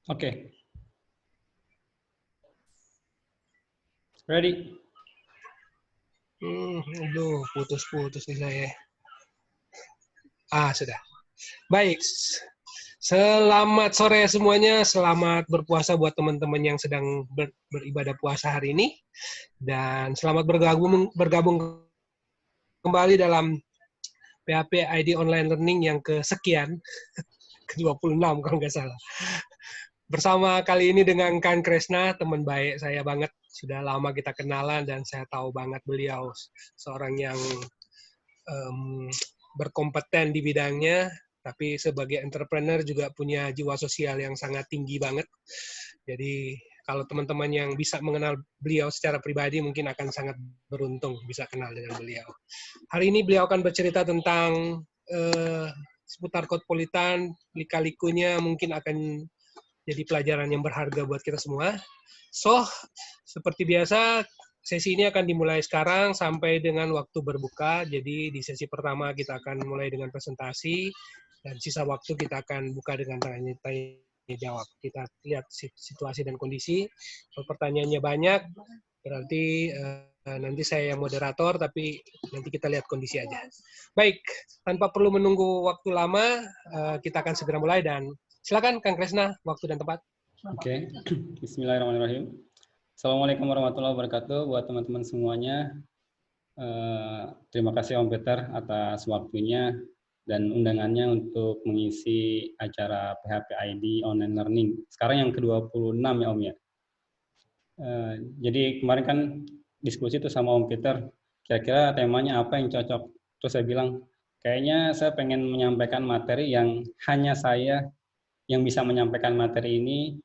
Oke. Ready? Aduh, putus-putus nih saya. Sudah. Baik. Selamat sore semuanya. Selamat berpuasa buat teman-teman yang sedang beribadah puasa hari ini. Dan selamat bergabung kembali dalam PHP ID Online Learning yang kesekian, ke-26 kalau nggak salah. Bersama kali ini dengan Kang Kresna, teman baik saya banget. Sudah lama kita kenalan dan saya tahu banget beliau seorang yang berkompeten di bidangnya, tapi sebagai entrepreneur juga punya jiwa sosial yang sangat tinggi banget. Jadi kalau teman-teman yang bisa mengenal beliau secara pribadi mungkin akan sangat beruntung bisa kenal dengan beliau. Hari ini beliau akan bercerita tentang seputar Codpolitan, lika-likunya mungkin akan jadi pelajaran yang berharga buat kita semua. So, seperti biasa, sesi ini akan dimulai sekarang sampai dengan waktu berbuka. Jadi di sesi pertama kita akan mulai dengan presentasi, dan sisa waktu kita akan buka dengan tanya jawab. Kita lihat situasi dan kondisi. Kalau pertanyaannya banyak, berarti nanti saya yang moderator, tapi nanti kita lihat kondisi aja. Baik, tanpa perlu menunggu waktu lama, kita akan segera mulai dan silakan Kang Kresna, waktu dan tempat. Oke. Bismillahirrahmanirrahim. Assalamualaikum warahmatullahi wabarakatuh buat teman-teman semuanya. Terima kasih Om Peter atas waktunya dan undangannya untuk mengisi acara PHP ID Online Learning. Sekarang yang ke-26 ya Om ya. Jadi kemarin kan diskusi tuh sama Om Peter, kira-kira temanya apa yang cocok. Terus saya bilang, kayaknya saya pengen menyampaikan materi yang hanya saya yang bisa menyampaikan materi ini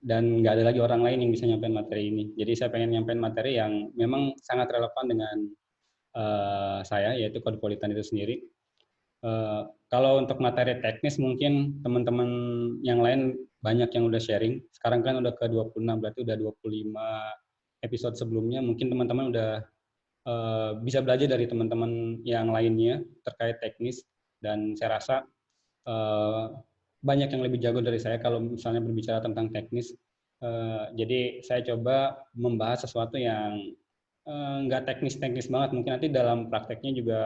dan nggak ada lagi orang lain yang bisa menyampaikan materi ini. Jadi saya pengen menyampaikan materi yang memang sangat relevan dengan saya, yaitu Codpolitan itu sendiri. Kalau untuk materi teknis mungkin teman-teman yang lain banyak yang udah sharing. Sekarang kan udah ke-26, berarti udah 25 episode sebelumnya. Mungkin teman-teman udah bisa belajar dari teman-teman yang lainnya terkait teknis. Dan saya rasa banyak yang lebih jago dari saya kalau misalnya berbicara tentang teknis. Jadi saya coba membahas sesuatu yang nggak teknis-teknis banget. Mungkin nanti dalam prakteknya juga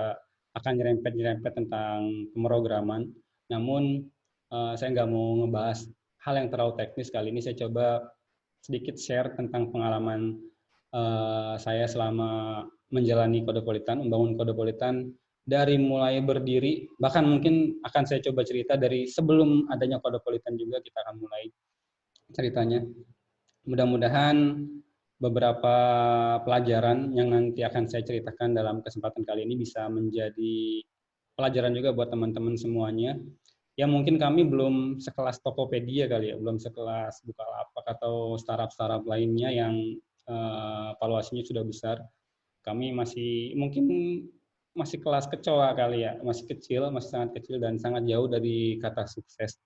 akan nyerempet-nyerempet tentang pemrograman. Namun saya nggak mau ngebahas hal yang terlalu teknis. Kali ini saya coba sedikit share tentang pengalaman saya selama menjalani Codpolitan, membangun Codpolitan dari mulai berdiri, bahkan mungkin akan saya coba cerita dari sebelum adanya Codpolitan juga kita akan mulai ceritanya. Mudah-mudahan beberapa pelajaran yang nanti akan saya ceritakan dalam kesempatan kali ini bisa menjadi pelajaran juga buat teman-teman semuanya. Ya mungkin kami belum sekelas Tokopedia kali ya, belum sekelas Bukalapak atau startup-startup lainnya yang valuasinya sudah besar. Kami masih mungkin masih kelas kecoa kali ya, masih kecil, masih sangat kecil dan sangat jauh dari kata sukses.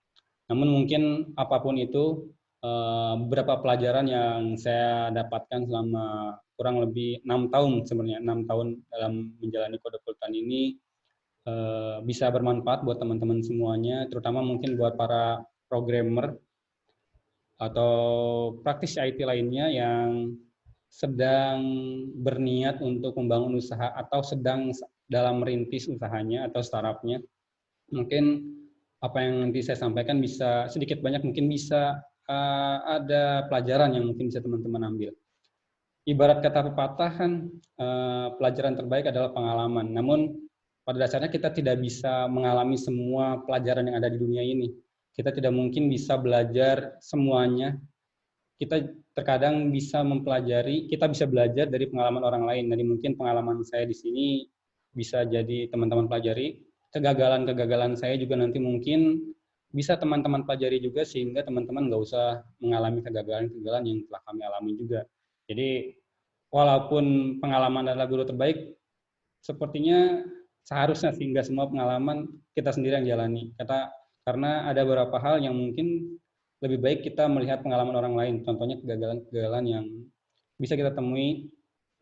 Namun mungkin apapun itu, beberapa pelajaran yang saya dapatkan selama kurang lebih 6 tahun sebenarnya, 6 tahun dalam menjalani Codpolitan ini bisa bermanfaat buat teman-teman semuanya, terutama mungkin buat para programmer atau praktisi IT lainnya yang sedang berniat untuk membangun usaha atau sedang dalam merintis usahanya atau startupnya. Mungkin apa yang nanti saya sampaikan bisa sedikit banyak mungkin bisa ada pelajaran yang mungkin bisa teman-teman ambil. Ibarat kata pepatah kan pelajaran terbaik adalah pengalaman. Namun pada dasarnya kita tidak bisa mengalami semua pelajaran yang ada di dunia ini. Kita tidak mungkin bisa belajar semuanya. Kita terkadang bisa mempelajari, kita bisa belajar dari pengalaman orang lain. Jadi mungkin pengalaman saya di sini bisa jadi teman-teman pelajari. Kegagalan-kegagalan saya juga nanti mungkin bisa teman-teman pelajari juga sehingga teman-teman nggak usah mengalami kegagalan-kegagalan yang telah kami alami juga. Jadi walaupun pengalaman adalah guru terbaik, sepertinya seharusnya sehingga semua pengalaman kita sendiri yang jalani. Karena ada beberapa hal yang mungkin lebih baik kita melihat pengalaman orang lain. Contohnya kegagalan-kegagalan yang bisa kita temui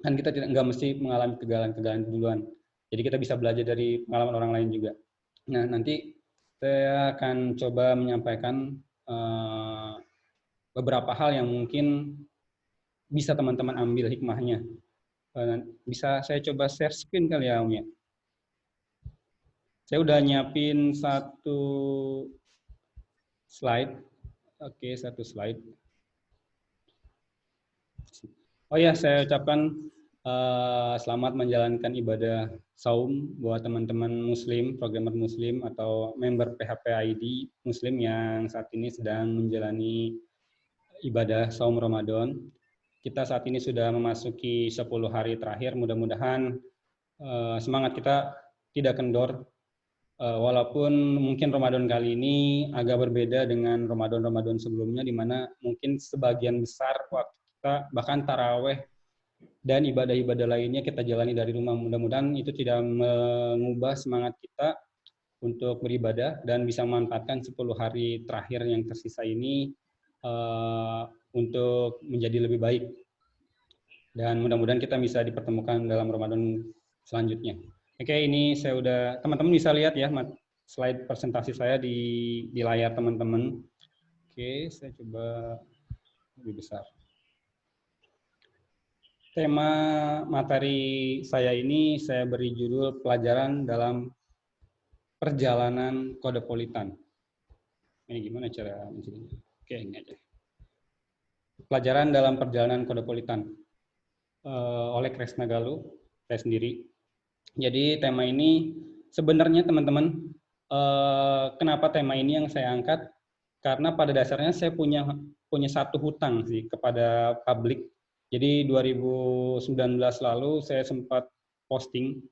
dan kita nggak mesti mengalami kegagalan-kegagalan duluan. Jadi kita bisa belajar dari pengalaman orang lain juga. Nah, nanti saya akan coba menyampaikan beberapa hal yang mungkin bisa teman-teman ambil hikmahnya. Bisa saya coba share screen kali ya, Om ya. Saya udah nyiapin satu slide. Oke, satu slide. Oh ya, saya ucapkan selamat menjalankan ibadah saum buat teman-teman Muslim, programmer Muslim atau member PHP ID Muslim yang saat ini sedang menjalani ibadah saum Ramadan. Kita saat ini sudah memasuki 10 hari terakhir. Mudah-mudahan semangat kita tidak kendor. Walaupun mungkin Ramadan kali ini agak berbeda dengan Ramadan-Ramadan sebelumnya, di mana mungkin sebagian besar waktu kita bahkan taraweh dan ibadah-ibadah lainnya kita jalani dari rumah. Mudah-mudahan itu tidak mengubah semangat kita untuk beribadah dan bisa memanfaatkan 10 hari terakhir yang tersisa ini untuk menjadi lebih baik. Dan mudah-mudahan kita bisa dipertemukan dalam Ramadan selanjutnya. Oke, ini saya udah, teman-teman bisa lihat ya slide presentasi saya di layar teman-teman. Oke, saya coba lebih besar. Tema materi saya ini saya beri judul pelajaran dalam perjalanan Kodepolitan. Ini gimana cara mencirinya? Oke, ini aja. Pelajaran dalam perjalanan Kodepolitan oleh Kresna Galuh, saya sendiri. Jadi tema ini sebenarnya teman-teman, kenapa tema ini yang saya angkat? Karena pada dasarnya saya punya satu hutang sih kepada publik. Jadi 2019 lalu saya sempat posting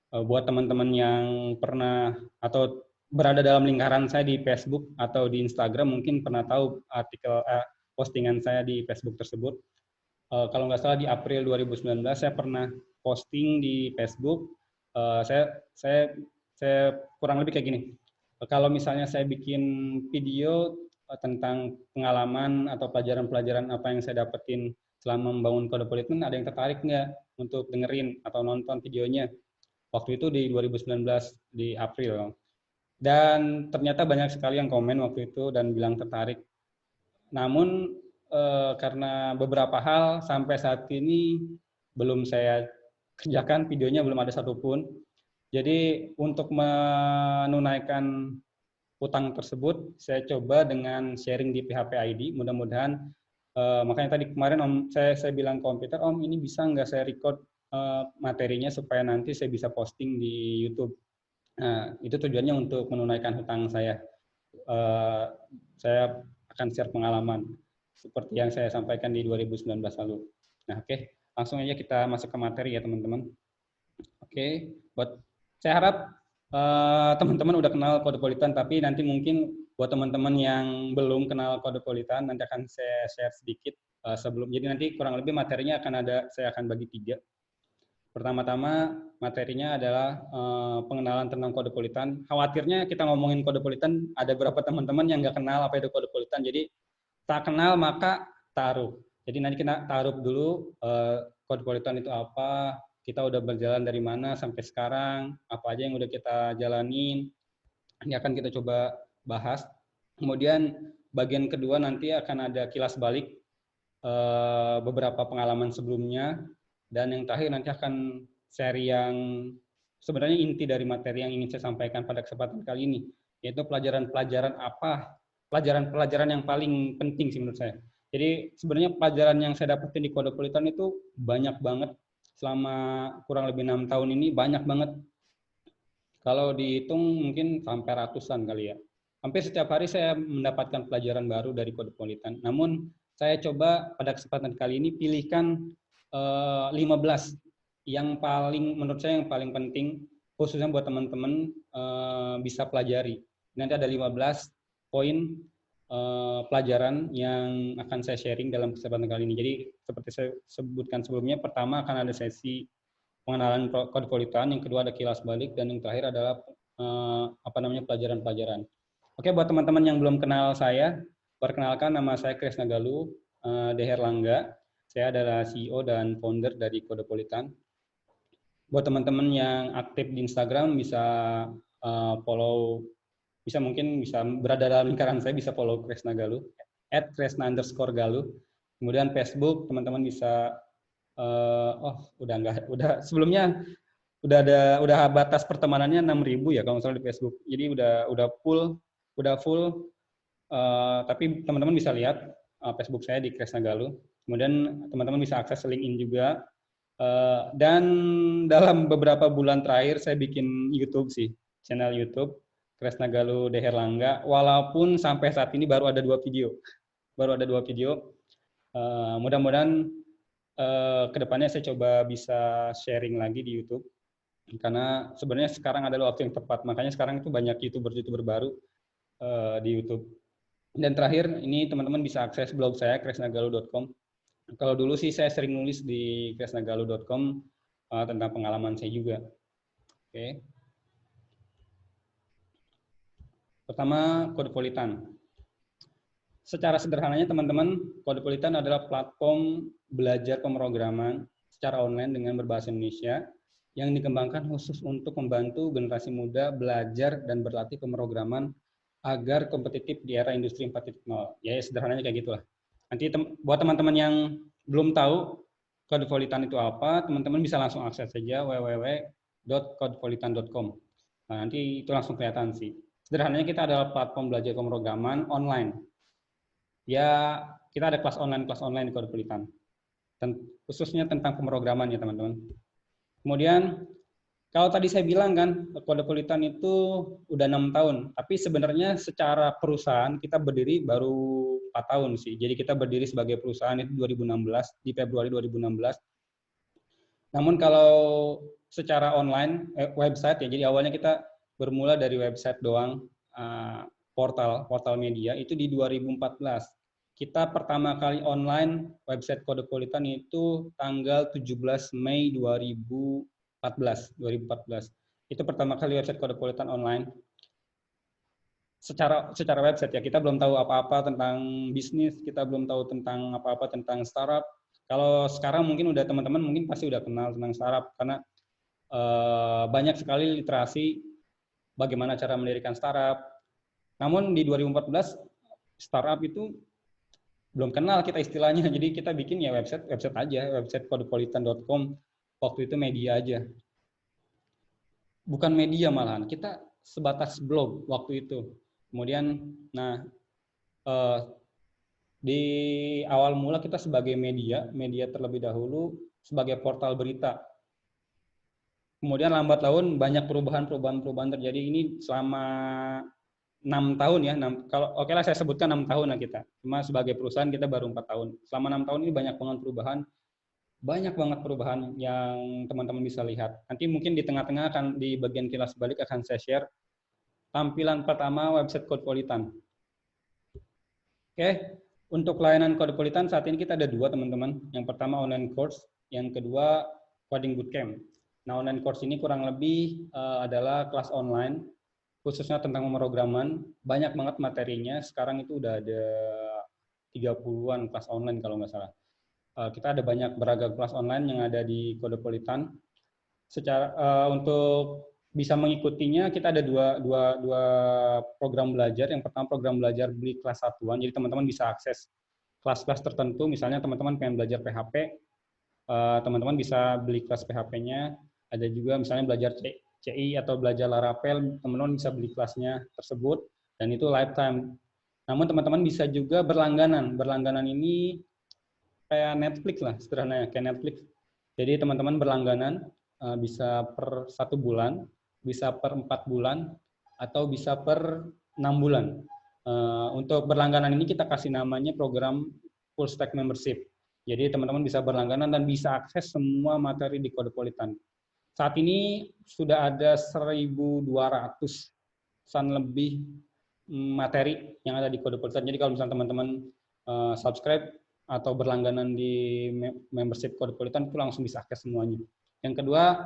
buat teman-teman yang pernah atau berada dalam lingkaran saya di Facebook atau di Instagram mungkin pernah tahu artikel postingan saya di Facebook tersebut. Kalau nggak salah di April 2019 saya pernah posting di Facebook. Saya kurang lebih kayak gini. Kalau misalnya saya bikin video tentang pengalaman atau pelajaran-pelajaran apa yang saya dapetin selama membangun Kodepolitan, ada yang tertarik nggak untuk dengerin atau nonton videonya? Waktu itu di 2019 di April. Dan ternyata banyak sekali yang komen waktu itu dan bilang tertarik. Namun karena beberapa hal sampai saat ini belum saya kerjakan, videonya belum ada satupun. Jadi untuk menunaikan hutang tersebut, saya coba dengan sharing di PHP ID. Mudah-mudahan makanya tadi kemarin Om saya bilang komputer, Om ini bisa nggak saya record materinya supaya nanti saya bisa posting di YouTube. Nah, itu tujuannya untuk menunaikan hutang saya. Saya akan share pengalaman seperti yang saya sampaikan di 2019 lalu. Nah, oke, langsung aja kita masuk ke materi ya teman-teman. Oke, saya harap teman-teman udah kenal Kodepolitan, tapi nanti mungkin buat teman-teman yang belum kenal Kodepolitan, nanti akan saya share sedikit sebelum. Jadi nanti kurang lebih materinya saya akan bagi 3. Pertama-tama materinya adalah pengenalan tentang Kodepolitan. Khawatirnya kita ngomongin Kodepolitan, ada beberapa teman-teman yang nggak kenal apa itu Kodepolitan. Jadi tak kenal maka taruh. Jadi nanti kita taruh dulu Kodepolitan itu apa, kita udah berjalan dari mana sampai sekarang, apa aja yang udah kita jalanin. Ini akan kita coba bahas. Kemudian bagian kedua nanti akan ada kilas balik beberapa pengalaman sebelumnya. Dan yang terakhir nanti akan seri yang sebenarnya inti dari materi yang ingin saya sampaikan pada kesempatan kali ini, yaitu pelajaran-pelajaran apa, pelajaran-pelajaran yang paling penting sih menurut saya. Jadi sebenarnya pelajaran yang saya dapetin di Kodepolitan itu banyak banget. Selama kurang lebih 6 tahun ini banyak banget. Kalau dihitung mungkin sampai ratusan kali ya. Hampir setiap hari saya mendapatkan pelajaran baru dari Kodepolitan. Namun saya coba pada kesempatan kali ini pilihkan 15 yang paling menurut saya yang paling penting khususnya buat teman-teman bisa pelajari. Nanti ada 15 poin pelajaran yang akan saya sharing dalam kesempatan kali ini. Jadi seperti saya sebutkan sebelumnya, pertama akan ada sesi pengenalan Kodepolitan, yang kedua ada kilas balik, dan yang terakhir adalah pelajaran-pelajaran. Oke, buat teman-teman yang belum kenal saya, perkenalkan nama saya Kresna Galuh Deherlangga. Saya adalah CEO dan founder dari Kodepolitan. Buat teman-teman yang aktif di Instagram bisa follow, mungkin bisa berada dalam lingkaran saya, bisa follow Kresna Galuh @kresna_galuh. Kemudian Facebook teman-teman bisa udah sebelumnya udah batas pertemanannya 6.000 ya kalau nggak salah di Facebook. Jadi udah full. Tapi teman-teman bisa lihat Facebook saya di Kresna Galuh. Kemudian teman-teman bisa akses LinkedIn juga. Dan dalam beberapa bulan terakhir saya bikin YouTube sih, channel YouTube Kresna Galuh De Herlangga. Walaupun sampai saat ini baru ada 2 video. Mudah-mudahan kedepannya saya coba bisa sharing lagi di YouTube. Karena sebenarnya sekarang adalah waktu yang tepat. Makanya sekarang itu banyak YouTuber baru di YouTube. Dan terakhir, ini teman-teman bisa akses blog saya, kresnagaluh.com. Kalau dulu sih saya sering nulis di kresnagaluh.com tentang pengalaman saya juga. Oke. Pertama, Codepolitan. Secara sederhananya teman-teman, Codepolitan adalah platform belajar pemrograman secara online dengan berbahasa Indonesia yang dikembangkan khusus untuk membantu generasi muda belajar dan berlatih pemrograman agar kompetitif di era industri 4.0. Ya, sederhananya kayak gitulah. Nanti buat teman-teman yang belum tahu Codepolitan itu apa, teman-teman bisa langsung akses saja www.codepolitan.com. Nah, nanti itu langsung kelihatan sih. Sederhananya kita adalah platform belajar pemrograman online. Ya, kita ada kelas online di Codepolitan. Khususnya tentang pemrograman ya teman-teman. Kemudian kalau tadi saya bilang kan Codepolitan itu udah 6 tahun, tapi sebenarnya secara perusahaan kita berdiri baru 4 tahun sih. Jadi kita berdiri sebagai perusahaan itu 2016, di Februari 2016. Namun kalau secara online website ya, jadi awalnya kita bermula dari website doang, portal media itu di 2014. Kita pertama kali online website Codepolitan itu tanggal 17 Mei 2014. Itu pertama kali website Codepolitan online. Secara website ya, kita belum tahu apa-apa tentang bisnis, kita belum tahu tentang apa-apa tentang startup. Kalau sekarang mungkin udah teman-teman mungkin pasti udah kenal tentang startup karena banyak sekali literasi bagaimana cara mendirikan startup. Namun di 2014 startup itu belum kenal kita istilahnya, jadi kita bikin ya website aja, website codepolitan.com. Waktu itu media aja, bukan media malahan, kita sebatas blog waktu itu. Kemudian, di awal mula kita sebagai media terlebih dahulu sebagai portal berita. Kemudian lambat laun banyak perubahan terjadi. Ini selama 6 tahun ya, kalau oke lah saya sebutkan 6 tahun lah kita. Cuma sebagai perusahaan kita baru 4 tahun. Selama 6 tahun ini banyak banget perubahan yang teman-teman bisa lihat. Nanti mungkin di tengah-tengah akan di bagian kilas balik akan saya share tampilan pertama website Codepolitan. Oke, untuk layanan Codepolitan saat ini kita ada 2 teman-teman. Yang pertama online course, yang kedua coding bootcamp. Nah, online course ini kurang lebih adalah kelas online khususnya tentang pemrograman, banyak banget materinya. Sekarang itu udah ada 30-an kelas online kalau nggak salah. Kita ada banyak beragam kelas online yang ada di Codepolitan. Untuk bisa mengikutinya kita ada dua program belajar. Yang pertama program belajar beli kelas satuan. Jadi teman-teman bisa akses kelas-kelas tertentu. Misalnya teman-teman pengen belajar PHP, teman-teman bisa beli kelas PHP-nya. Ada juga misalnya belajar CI atau belajar Laravel, teman-teman bisa beli kelasnya tersebut, dan itu lifetime. Namun teman-teman bisa juga berlangganan. Berlangganan ini kayak Netflix lah, sederhananya kayak Netflix. Jadi teman-teman berlangganan bisa per 1 bulan, bisa per 4 bulan, atau bisa per 6 bulan. Untuk berlangganan ini kita kasih namanya program full stack membership. Jadi teman-teman bisa berlangganan dan bisa akses semua materi di Codepolitan. Saat ini sudah ada 1.200-an lebih materi yang ada di Codepolitan. Jadi kalau misalnya teman-teman subscribe atau berlangganan di membership Codepolitan itu langsung bisa akses semuanya. Yang kedua,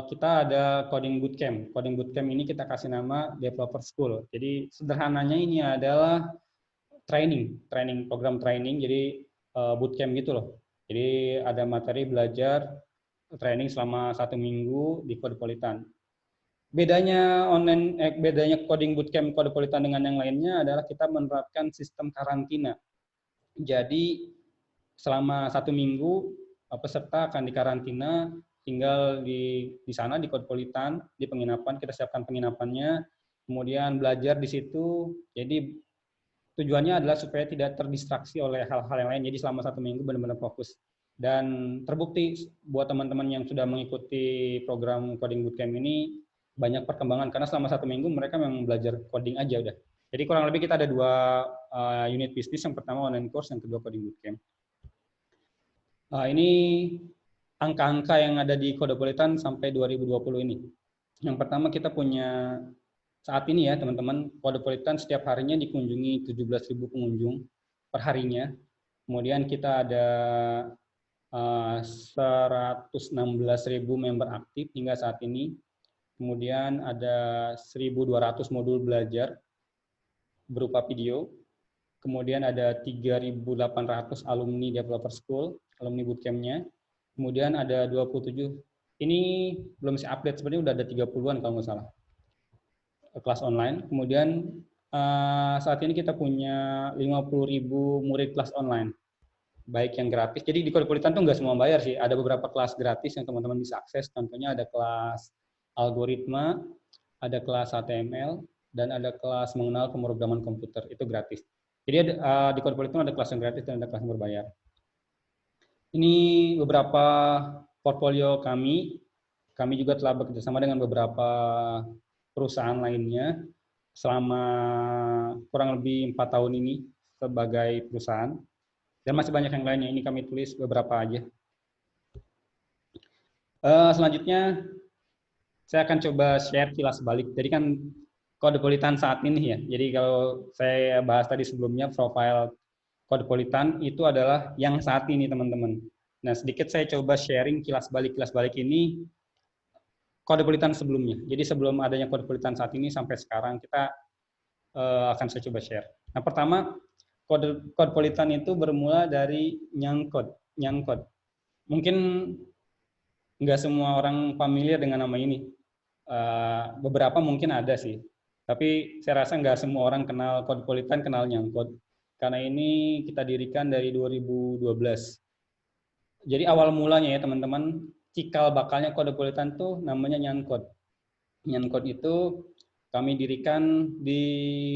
kita ada coding bootcamp. Coding bootcamp ini kita kasih nama Developer School. Jadi sederhananya ini adalah program training. Jadi bootcamp gitu loh. Jadi ada materi belajar training selama 1 minggu di Codepolitan. bedanya coding bootcamp Codepolitan dengan yang lainnya adalah kita menerapkan sistem karantina. Jadi selama 1 minggu peserta akan dikarantina, tinggal di sana di Codepolitan, di penginapan, kita siapkan penginapannya, kemudian belajar di situ. Jadi tujuannya adalah supaya tidak terdistraksi oleh hal-hal yang lain. Jadi selama 1 minggu benar-benar fokus. Dan terbukti buat teman-teman yang sudah mengikuti program coding bootcamp ini banyak perkembangan karena selama 1 minggu mereka memang belajar coding aja udah. Jadi kurang lebih kita ada 2 unit bisnis, yang pertama online course, yang kedua coding bootcamp. Ini angka-angka yang ada di Codepolitan sampai 2020 ini. Yang pertama kita punya saat ini ya teman-teman, Codepolitan setiap harinya dikunjungi 17.000 pengunjung per harinya. Kemudian kita ada 116.000 member aktif hingga saat ini. Kemudian ada 1.200 modul belajar berupa video. Kemudian ada 3.800 alumni developer school, alumni bootcamp-nya. Kemudian ada 27, ini belum saya update, sebenarnya udah ada 30-an kalau nggak salah, kelas online. Kemudian saat ini kita punya 50.000 murid kelas online, baik yang gratis. Jadi di Codepolitan tuh nggak semua bayar sih, ada beberapa kelas gratis yang teman-teman bisa akses. Contohnya ada kelas algoritma, ada kelas HTML, dan ada kelas mengenal pemrograman komputer, itu gratis. Jadi di Codepolitan ada kelas yang gratis dan ada kelas yang berbayar. Ini beberapa portfolio kami. Kami juga telah bekerjasama dengan beberapa perusahaan lainnya selama kurang lebih 4 tahun ini sebagai perusahaan. Dan masih banyak yang lainnya, ini kami tulis beberapa aja. Selanjutnya, saya akan coba share kilas balik. Jadi kan Codepolitan saat ini ya, jadi kalau saya bahas tadi sebelumnya, profil Codepolitan itu adalah yang saat ini teman-teman. Nah sedikit saya coba sharing kilas balik ini Codepolitan sebelumnya. Jadi sebelum adanya Codepolitan saat ini sampai sekarang kita akan saya coba share. Nah pertama, Codepolitan itu bermula dari nyangkod. Mungkin nggak semua orang familiar dengan nama ini. Beberapa mungkin ada sih. Tapi saya rasa nggak semua orang kenal Codepolitan, kenal nyangkod. Karena ini kita dirikan dari 2012. Jadi awal mulanya ya teman-teman, cikal bakalnya Codepolitan tuh namanya nyangkod. Nyangkod itu kami dirikan di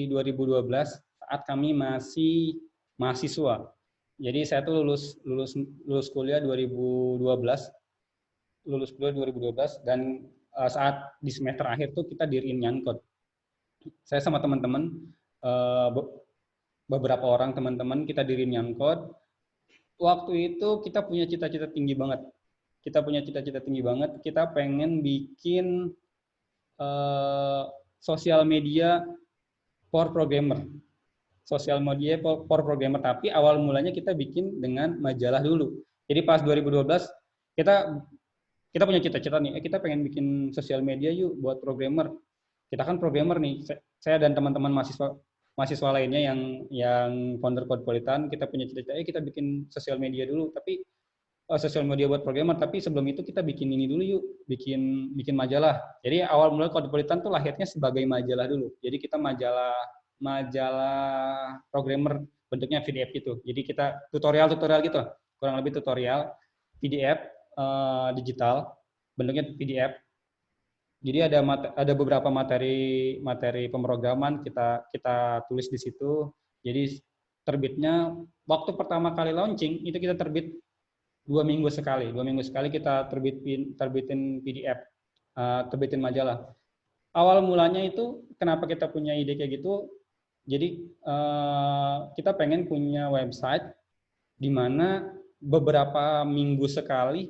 2012 saat kami masih mahasiswa. Jadi saya tuh lulus kuliah 2012, dan saat di semester akhir tuh kita diriin nyangkod. Saya sama teman-teman, beberapa orang teman-teman kita diriin nyangkod. Waktu itu kita punya cita-cita tinggi banget. Kita pengen bikin sosial media for programmer. Tapi awal mulanya kita bikin dengan majalah dulu. Jadi pas 2012 kita punya cita-cita nih, kita pengen bikin sosial media yuk buat programmer. Kita kan programmer nih, saya dan teman-teman mahasiswa lainnya yang founder Codepolitan, kita punya cita-cita, kita bikin sosial media dulu, tapi sosial media buat programmer, tapi sebelum itu kita bikin ini dulu yuk, bikin majalah. Jadi awal mulai Codepolitan tuh lahirnya sebagai majalah dulu. Jadi kita majalah programmer, bentuknya PDF gitu. Jadi kita tutorial gitu, kurang lebih tutorial PDF digital, bentuknya PDF. Jadi ada beberapa materi pemrograman kita tulis di situ. Jadi terbitnya waktu pertama kali launching itu kita terbit 2 minggu sekali. 2 minggu sekali kita terbitin PDF, terbitin majalah. Awal mulanya itu kenapa kita punya ide kayak gitu? Jadi kita pengen punya website di mana beberapa minggu sekali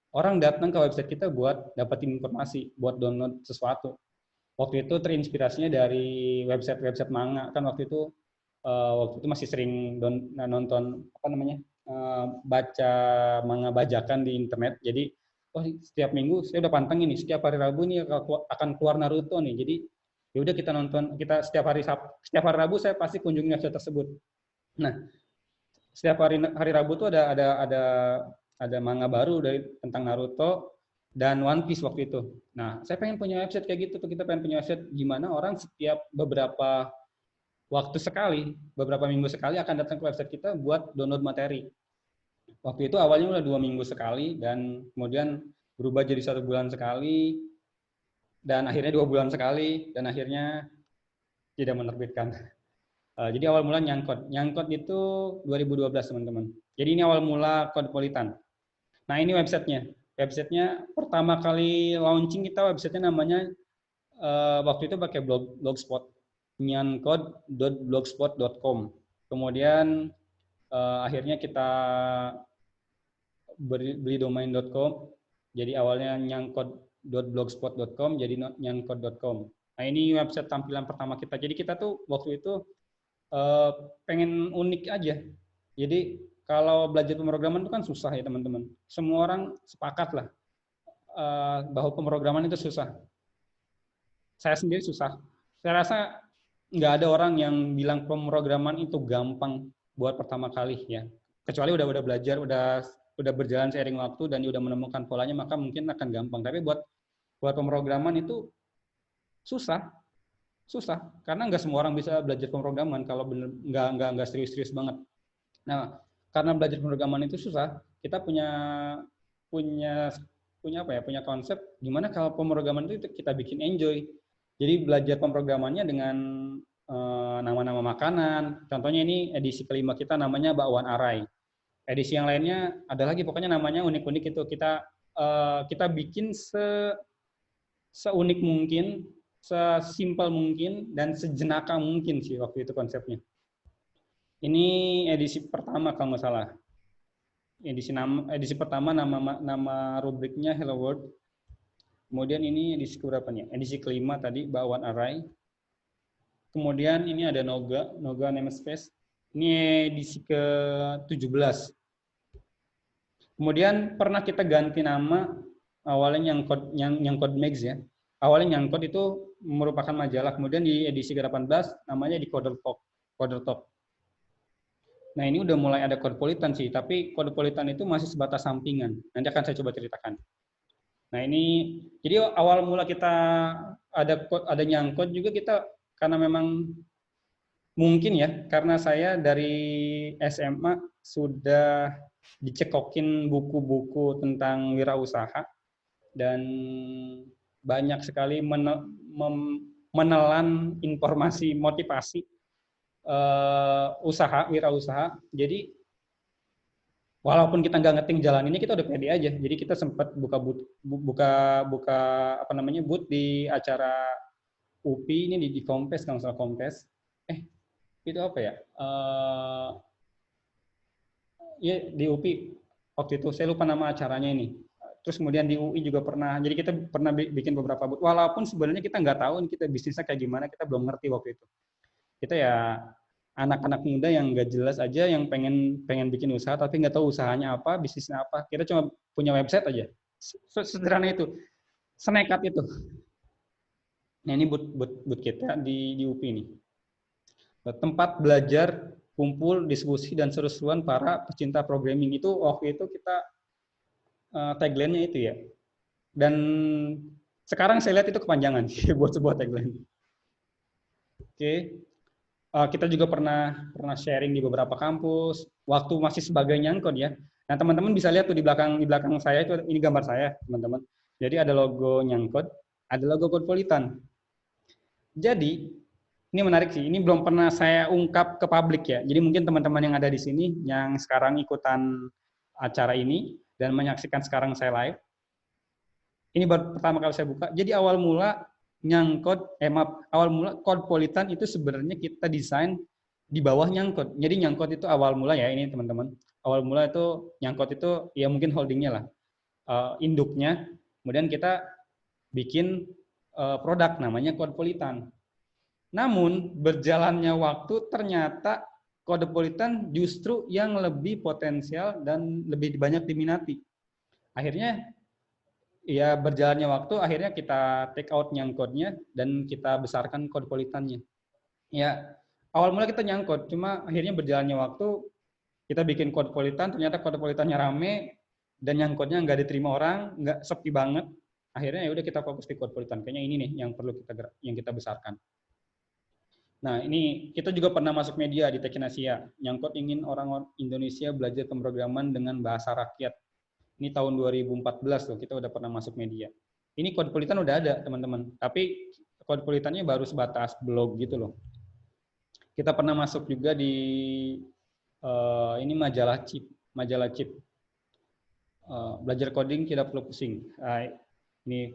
orang datang ke website kita buat dapetin informasi, buat download sesuatu. Waktu itu terinspirasinya dari website manga, kan waktu itu masih sering nonton baca manga bajakan di internet. Jadi setiap minggu saya udah pantengin nih, setiap hari Rabu nih akan keluar Naruto nih. Jadi ya udah kita nonton, kita setiap hari Rabu saya pasti kunjungi website tersebut. Nah, setiap hari Rabu tuh ada manga baru tentang Naruto. dan One Piece waktu itu. Nah, saya pengen punya website kayak gitu tuh. Kita pengen punya website gimana orang setiap beberapa waktu sekali, beberapa minggu sekali akan datang ke website kita buat download materi. Waktu itu awalnya udah 2 minggu sekali, dan kemudian berubah jadi 1 bulan sekali, dan akhirnya 2 bulan sekali, dan akhirnya tidak menerbitkan. Jadi awal mula Nyangkot. Nyangkot itu 2012 teman-teman. Jadi ini awal mula Codepolitan. Nah ini websitenya. Websitenya pertama kali launching kita websitenya namanya waktu itu pakai blogspot, nyankod.blogspot.com. Kemudian akhirnya kita beli domain.com. Jadi awalnya nyangkod.blogspot.com jadi nyankod.com. Nah ini website tampilan pertama kita. Jadi kita tuh waktu itu pengen unik aja. Jadi kalau belajar pemrograman itu kan susah ya teman-teman. Semua orang sepakat lah bahwa pemrograman itu susah. Saya sendiri susah. Saya rasa nggak ada orang yang bilang pemrograman itu gampang buat pertama kali ya. Kecuali udah belajar, udah berjalan seiring waktu dan udah menemukan polanya, maka mungkin akan gampang. Tapi buat pemrograman itu susah karena nggak semua orang bisa belajar pemrograman kalau bener nggak serius banget. Nah, karena belajar pemrograman itu susah, kita punya konsep gimana kalau pemrograman itu kita bikin enjoy. Jadi belajar pemrogramannya dengan nama-nama makanan. Contohnya ini edisi kelima kita namanya bakwan arai. Edisi yang lainnya ada lagi, pokoknya namanya unik-unik itu. Kita bikin seunik mungkin, sesimpel mungkin, dan sejenaka mungkin sih waktu itu konsepnya. Ini edisi pertama kalau nggak salah. Edisi pertama nama rubriknya Hello World. Kemudian ini edisi keberapa nih? Edisi kelima tadi bakwan arai. Kemudian ini ada Noga namespace. Ini edisi ke-17. Kemudian pernah kita ganti nama, awalnya Nyangkod Max ya. Awalnya Nyangkod itu merupakan majalah, kemudian di edisi ke-18 namanya di Coder Talk. Nah ini udah mulai ada Codepolitan sih, tapi Codepolitan itu masih sebatas sampingan. Nanti akan saya coba ceritakan. Nah ini, jadi awal mula kita ada Nyangkod juga kita, karena memang mungkin ya, karena saya dari SMA sudah dicekokin buku-buku tentang wirausaha, dan banyak sekali menelan informasi motivasi wirausaha. Jadi walaupun kita nggak ngeting jalan ini, kita udah pede aja. Jadi kita sempat buka booth di acara UPI ini di Kompes, kalau salah Kompes. Itu apa ya? Ya di UPI waktu itu, saya lupa nama acaranya ini. Terus kemudian di UI juga pernah. Jadi kita pernah bikin beberapa booth. Walaupun sebenarnya kita nggak tahu kita bisnisnya kayak gimana, kita belum ngerti waktu itu. Kita ya anak-anak muda yang nggak jelas aja, yang pengen bikin usaha tapi nggak tahu usahanya apa, bisnisnya apa. Kita cuma punya website aja. Sederhana itu, senekat itu. Nah ini booth kita di UPI ini. Tempat belajar, kumpul, diskusi, dan seru-seruan para pecinta programming. Itu waktu itu kita tagline-nya itu ya. Dan sekarang saya lihat itu kepanjangan buat sebuah tagline. Oke. Kita juga pernah sharing di beberapa kampus waktu masih sebagai Nyangkod ya. Nah, teman-teman bisa lihat tuh di belakang saya itu, ini gambar saya, teman-teman. Jadi ada logo Nyangkod, ada logo Codepolitan. Jadi ini menarik sih, ini belum pernah saya ungkap ke publik ya. Jadi mungkin teman-teman yang ada di sini, yang sekarang ikutan acara ini, dan menyaksikan sekarang saya live, ini baru pertama kali saya buka. Jadi awal mula Codepolitan itu sebenarnya kita desain di bawah Nyangkod. Jadi Nyangkod itu awal mula ya, ini teman-teman. Awal mula itu Nyangkod itu ya mungkin holdingnya lah, induknya. Kemudian kita bikin produk namanya Codepolitan. Namun berjalannya waktu ternyata Codepolitan justru yang lebih potensial dan lebih banyak diminati. Akhirnya ya berjalannya waktu, akhirnya kita take out Nyangkodnya dan kita besarkan Codepolitannya. Ya awal mula kita Nyangkod, cuma akhirnya berjalannya waktu kita bikin Codepolitan, ternyata Codepolitannya rame, dan yang code-nya nggak diterima orang, nggak sepi banget. Akhirnya ya udah kita fokus di Codepolitan. Kayaknya ini nih yang perlu kita besarkan. Nah, ini kita juga pernah masuk media di Tekin Asia. Nyangkut ingin orang Indonesia belajar pemrograman dengan bahasa rakyat. Ini tahun 2014 loh, kita udah pernah masuk media. Ini Codepolitan udah ada, teman-teman. Tapi Codepolitannya baru sebatas blog gitu loh. Kita pernah masuk juga di ini majalah Chip. Belajar coding tidak perlu pusing. Ini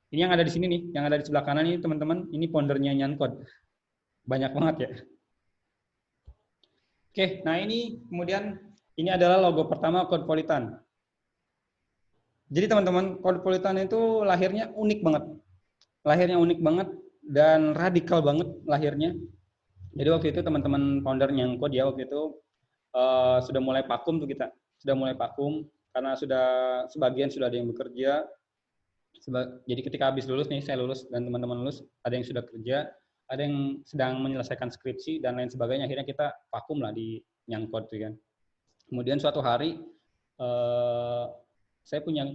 yang ada di sini nih, yang ada di sebelah kanan ini teman-teman, ini foundernya Nyankod. Banyak banget ya. Oke, nah ini kemudian ini adalah logo pertama Codepolitan. Jadi teman-teman, Codepolitan itu lahirnya unik banget. Lahirnya unik banget dan radikal banget lahirnya. Jadi waktu itu teman-teman founder Nyankod ya waktu itu sudah mulai vakum tuh kita. Sudah mulai vakum karena sebagian sudah ada yang bekerja. Jadi ketika habis lulus nih, saya lulus dan teman-teman lulus, ada yang sudah kerja, ada yang sedang menyelesaikan skripsi dan lain sebagainya. Akhirnya kita vakum lah di Nyangkod tuh kan. Kemudian suatu hari saya punya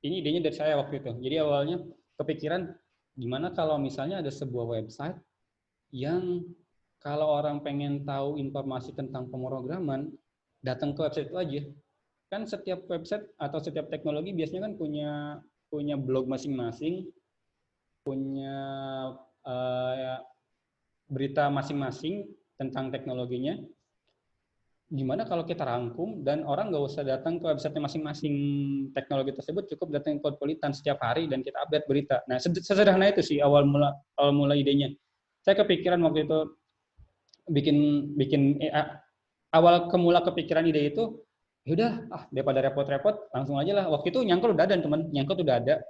ini idenya dari saya waktu itu. Jadi awalnya kepikiran gimana kalau misalnya ada sebuah website yang kalau orang pengen tahu informasi tentang pemrograman, datang ke website itu aja. Kan setiap website atau setiap teknologi biasanya kan punya blog masing-masing, punya berita masing-masing tentang teknologinya. Gimana kalau kita rangkum dan orang nggak usah datang ke website masing-masing teknologi tersebut, cukup datang ke Codepolitan setiap hari dan kita update berita. Nah, sesederhana itu sih awal mula idenya. Saya kepikiran waktu itu bikin awal kemula kepikiran ide itu, yaudah daripada repot-repot langsung aja lah. Waktu itu Nyangkut udah ada teman, Nyangkut udah ada.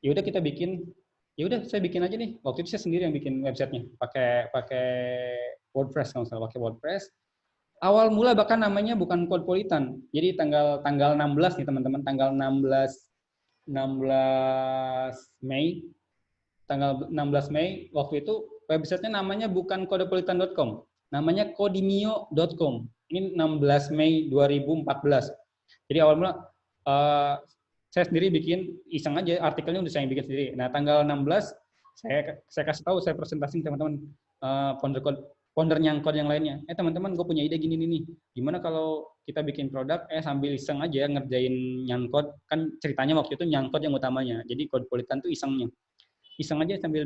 Yaudah kita bikin, yaudah saya bikin aja nih. Waktu itu saya sendiri yang bikin websitenya, pakai WordPress kalau salah, pakai WordPress. Awal mula bahkan namanya bukan Codepolitan. Jadi tanggal 16 nih teman-teman, tanggal 16 Mei. Tanggal 16 Mei waktu itu websitenya namanya bukan codepolitan.com, namanya codimio.com. Ini 16 Mei 2014. Jadi awal mula saya sendiri bikin iseng aja, artikelnya udah saya bikin sendiri. Nah, tanggal 16 saya kasih tahu, saya presentasi teman-teman founder Nyangkod yang lainnya. Teman-teman, gue punya ide gini nih. Gimana kalau kita bikin produk sambil iseng aja ngerjain Nyangkod. Kan ceritanya waktu itu Nyangkod yang utamanya. Jadi Codepolitan tuh isengnya. Iseng aja sambil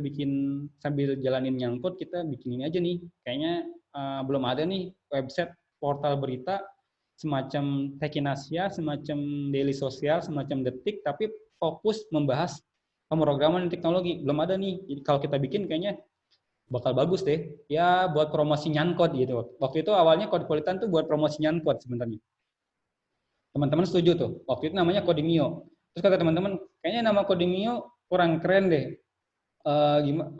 jalanin Nyangkod, kita bikin ini aja nih. Kayaknya belum ada nih website portal berita semacam Tekin Asia, semacam Daily Sosial, semacam Detik, tapi fokus membahas pemrograman dan teknologi. Belum ada nih. Jadi kalau kita bikin kayaknya bakal bagus deh. Ya buat promosi Nyangkod gitu. Waktu itu awalnya Codepolitan tuh buat promosi Nyangkod sebenarnya. Teman-teman setuju tuh. Waktu itu namanya Codimio. Terus kata teman-teman, kayaknya nama Codimio kurang keren deh.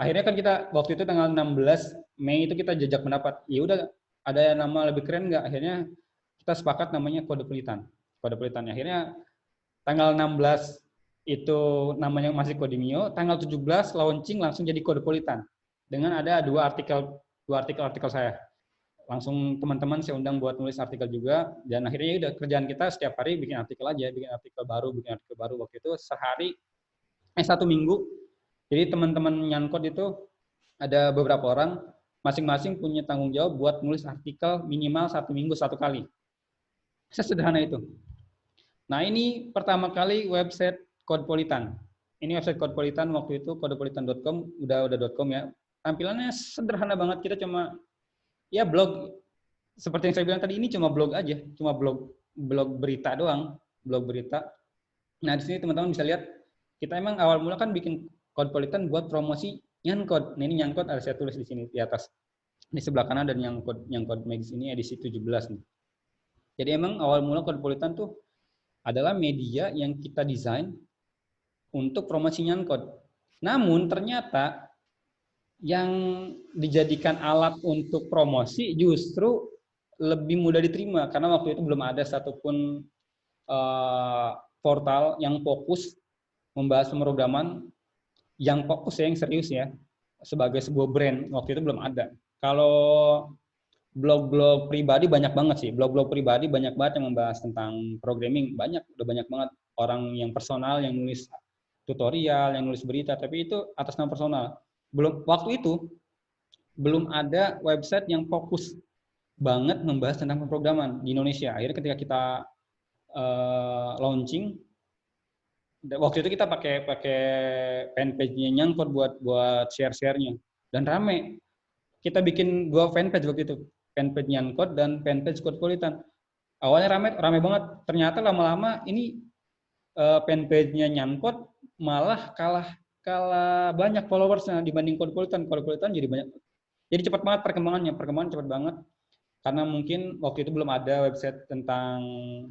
Akhirnya kan kita waktu itu tanggal 16 Mei itu kita jajak pendapat. Ya udah, ada nama lebih keren nggak? Akhirnya kita sepakat namanya Codepolitan. Codepolitan. Akhirnya tanggal 16 itu namanya masih Codimio, tanggal 17 launching langsung jadi Codepolitan. Dengan ada dua artikel saya. Langsung teman-teman saya undang buat nulis artikel juga, dan akhirnya udah kerjaan kita setiap hari bikin artikel aja, bikin artikel baru. Waktu itu satu minggu. Jadi teman-teman Nyangkod itu ada beberapa orang, masing-masing punya tanggung jawab buat nulis artikel minimal 1 minggu 1 kali. Sesederhana itu. Nah, ini pertama kali website Codepolitan. Ini website Codepolitan waktu itu codepolitan.com, udah .com ya. Tampilannya sederhana banget, kita cuma ya blog. Seperti yang saya bilang tadi, ini cuma blog aja, cuma blog berita doang, blog berita. Nah, di sini teman-teman bisa lihat, kita emang awal mula kan bikin Codepolitan buat promosi Nyangkod. Nah, ini Nyangkod ada saya tulis di sini di atas. Di sebelah kanan dan Nyangkod Magazine ini edisi 17 nih. Jadi emang awal mula Codepolitan tuh adalah media yang kita desain untuk promosi Nyangkod. Namun ternyata yang dijadikan alat untuk promosi justru lebih mudah diterima karena waktu itu belum ada satupun portal yang fokus membahas pemrograman yang fokus yang serius ya sebagai sebuah brand. Waktu itu belum ada. Kalau blog-blog pribadi banyak banget sih. Blog-blog pribadi banyak banget yang membahas tentang programming. Udah banyak banget orang yang personal yang nulis tutorial, yang nulis berita, tapi itu atas nama personal. Waktu itu belum ada website yang fokus banget membahas tentang pemrograman di Indonesia. Akhirnya ketika kita launching, waktu itu kita pakai fanpage-nya Nyankode buat share-share-nya, dan rame. Kita bikin 2 fanpage waktu itu, fanpage Nyankode dan fanpage Codepolitan. Awalnya rame banget, ternyata lama-lama ini fanpage-nya Nyankode malah kalah banyak followersnya dibanding Codepolitan. Codepolitan jadi cepat banget perkembangan cepat banget. Karena mungkin waktu itu belum ada website tentang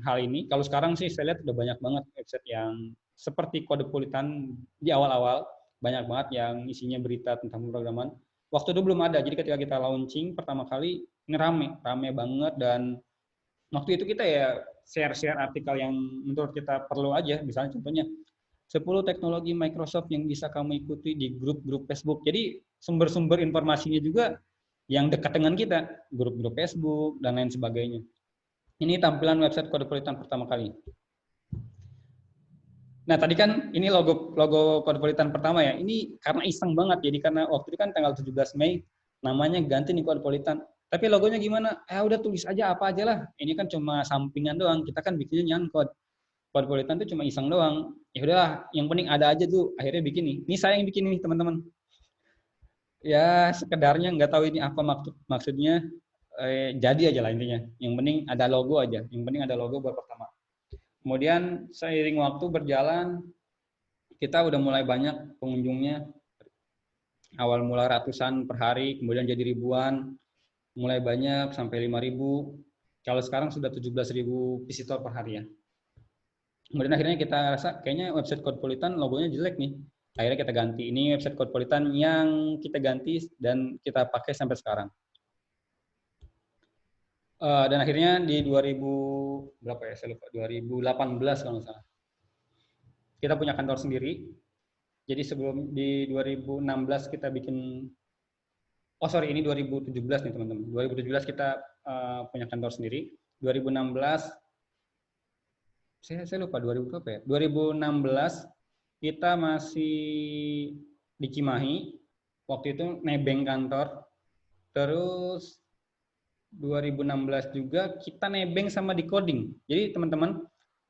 hal ini. Kalau sekarang sih saya lihat udah banyak banget website yang seperti Codepolitan di awal-awal, banyak banget yang isinya berita tentang pemrograman. Waktu itu belum ada, jadi ketika kita launching pertama kali rame banget, dan waktu itu kita ya share artikel yang menurut kita perlu aja, misalnya contohnya 10 teknologi Microsoft yang bisa kamu ikuti di grup-grup Facebook. Jadi sumber-sumber informasinya juga yang dekat dengan kita, grup-grup Facebook, dan lain sebagainya. Ini tampilan website Codepolitan pertama kali. Nah, tadi kan ini logo Codepolitan pertama ya. Ini karena iseng banget, jadi karena waktu itu kan tanggal 17 Mei, namanya ganti nih Codepolitan. Tapi logonya gimana? Udah tulis aja apa aja lah. Ini kan cuma sampingan doang, kita kan bikinnya Nyankode. Codepolitan itu cuma iseng doang. Ya udahlah, yang penting ada aja tuh. Akhirnya bikin nih. Ini saya yang bikin nih, teman-teman. Ya sekedarnya, nggak tahu ini apa maksudnya, jadi aja lah intinya. Yang penting ada logo aja, yang penting ada logo buat pertama. Kemudian seiring waktu berjalan, kita udah mulai banyak pengunjungnya. Awal mula ratusan per hari, kemudian jadi ribuan, mulai banyak sampai 5.000. Kalau sekarang sudah 17.000 visitor per hari ya. Kemudian akhirnya kita rasa kayaknya website Codepolitan logonya jelek nih. Akhirnya kita ganti. Ini website Codepolitan yang kita ganti dan kita pakai sampai sekarang. Dan akhirnya di 2018 kalau nggak salah, kita punya kantor sendiri. Jadi sebelum di 2016 kita bikin, ini 2017 nih teman-teman. 2017 kita punya kantor sendiri. 2016, saya lupa 2000 apa ya? 2016 kita masih di Cimahi, waktu itu nebeng kantor. Terus 2016 juga kita nebeng sama Decoding. Jadi teman-teman,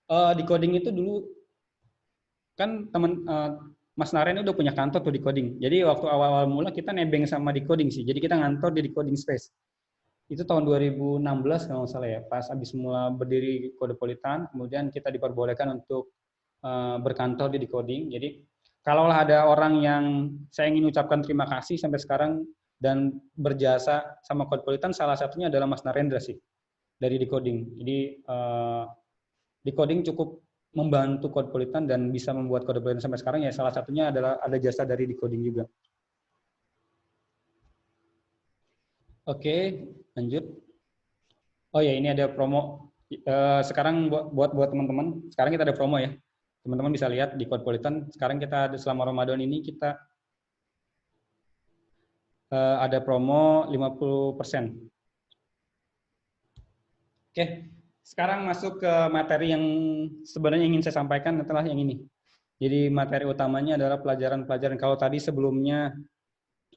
Decoding itu dulu kan Mas Naren udah punya kantor tuh Decoding. Jadi waktu awal-awal mula kita nebeng sama Decoding sih. Jadi kita ngantor di Decoding Space. Itu tahun 2016 kalau nggak salah ya, pas habis mulai berdiri Codepolitan, kemudian kita diperbolehkan untuk berkantor di Decoding. Jadi kalaulah ada orang yang saya ingin ucapkan terima kasih sampai sekarang dan berjasa sama Codepolitan, salah satunya adalah Mas Narendra sih dari Decoding. Jadi Decoding cukup membantu Codepolitan dan bisa membuat Codepolitan sampai sekarang ya, salah satunya adalah ada jasa dari Decoding juga. Oke, lanjut. Oh ya, ini ada promo. Sekarang buat teman-teman, sekarang kita ada promo ya. Teman-teman bisa lihat di Codepolitan, sekarang kita ada selama Ramadan ini kita ada promo 50%. Oke, sekarang masuk ke materi yang sebenarnya ingin saya sampaikan adalah yang ini. Jadi materi utamanya adalah pelajaran-pelajaran. Kalau tadi sebelumnya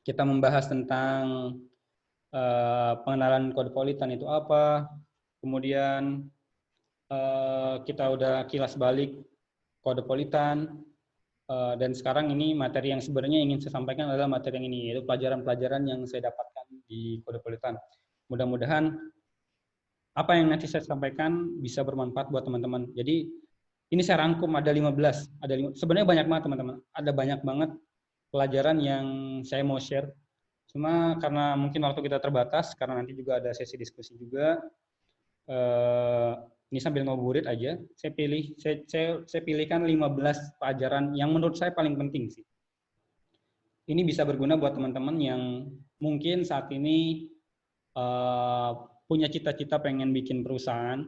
kita membahas tentang pengenalan Codepolitan itu apa, kemudian kita udah kilas balik Codepolitan, dan sekarang ini materi yang sebenarnya ingin saya sampaikan adalah materi yang ini, yaitu pelajaran-pelajaran yang saya dapatkan di Codepolitan. Mudah-mudahan apa yang nanti saya sampaikan bisa bermanfaat buat teman-teman. Jadi ini saya rangkum ada 15, sebenarnya banyak banget teman-teman. Ada banyak banget pelajaran yang saya mau share. Cuma karena mungkin waktu kita terbatas, karena nanti juga ada sesi diskusi juga. Ini sambil ngobrol aja, saya pilihkan 15 pelajaran yang menurut saya paling penting sih. Ini bisa berguna buat teman-teman yang mungkin saat ini punya cita-cita pengen bikin perusahaan,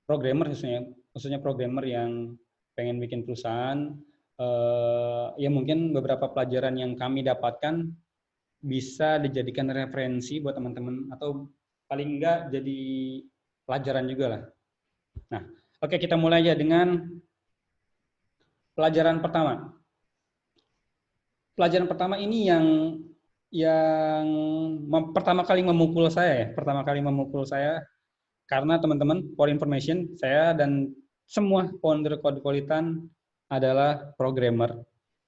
programmer khususnya programmer yang pengen bikin perusahaan. Ya mungkin beberapa pelajaran yang kami dapatkan bisa dijadikan referensi buat teman-teman atau paling enggak jadi pelajaran juga lah. Nah, oke, kita mulai aja dengan pelajaran pertama. Pelajaran pertama ini yang pertama kali memukul saya ya, pertama kali memukul saya karena teman-teman, for information, saya dan semua founder Codepolitan adalah programmer.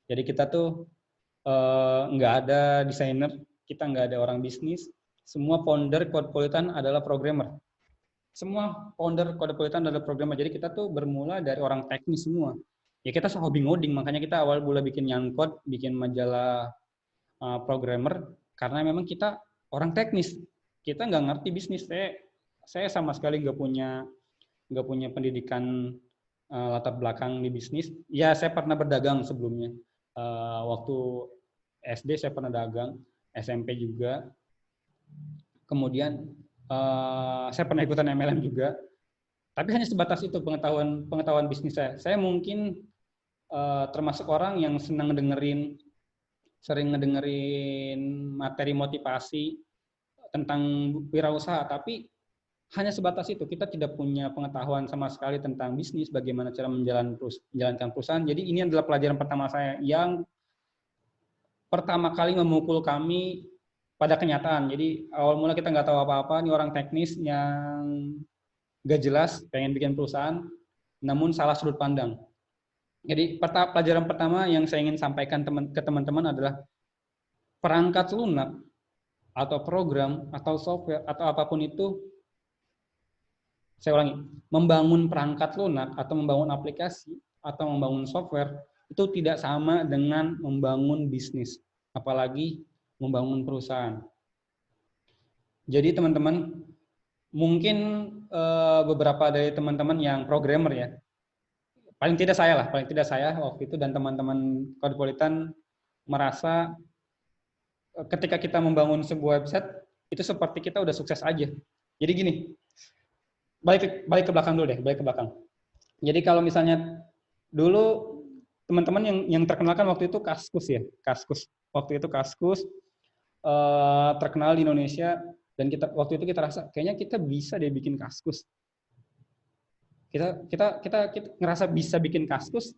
Jadi kita tuh nggak ada desainer, kita nggak ada orang bisnis, semua founder Codepolitan adalah programmer. Semua founder Codepolitan adalah programmer. Jadi kita tuh bermula dari orang teknis semua. Ya kita hobi ngoding, makanya kita awal mula bikin Nyankod, bikin majalah programmer, karena memang kita orang teknis. Kita nggak ngerti bisnis. Saya sama sekali nggak punya pendidikan latar belakang di bisnis. Ya saya pernah berdagang sebelumnya. Waktu SD saya pernah dagang, SMP juga. Kemudian saya pernah ikutan MLM juga. Tapi hanya sebatas itu pengetahuan bisnis saya. Saya mungkin termasuk orang yang sering ngedengerin materi motivasi tentang wirausaha, tapi hanya sebatas itu. Kita tidak punya pengetahuan sama sekali tentang bisnis, bagaimana cara menjalankan perusahaan. Jadi ini adalah pelajaran pertama saya yang pertama kali memukul kami pada kenyataan. Jadi awal mula kita nggak tahu apa-apa, ini orang teknis yang nggak jelas, pengen bikin perusahaan, namun salah sudut pandang. Jadi pelajaran pertama yang saya ingin sampaikan ke teman-teman adalah perangkat lunak atau program atau software atau apapun itu, saya ulangi, membangun perangkat lunak atau membangun aplikasi atau membangun software itu tidak sama dengan membangun bisnis, apalagi membangun perusahaan. Jadi teman-teman, mungkin beberapa dari teman-teman yang programmer ya, paling tidak saya waktu itu dan teman-teman Codepolitan merasa ketika kita membangun sebuah website itu seperti kita udah sukses aja. Jadi gini, balik ke belakang dulu deh, balik ke belakang. Jadi kalau misalnya dulu teman-teman yang terkenal kan waktu itu Kaskus ya, Kaskus. Waktu itu Kaskus terkenal di Indonesia dan waktu itu kita rasa kayaknya kita bisa deh bikin Kaskus. Kita ngerasa bisa bikin Kaskus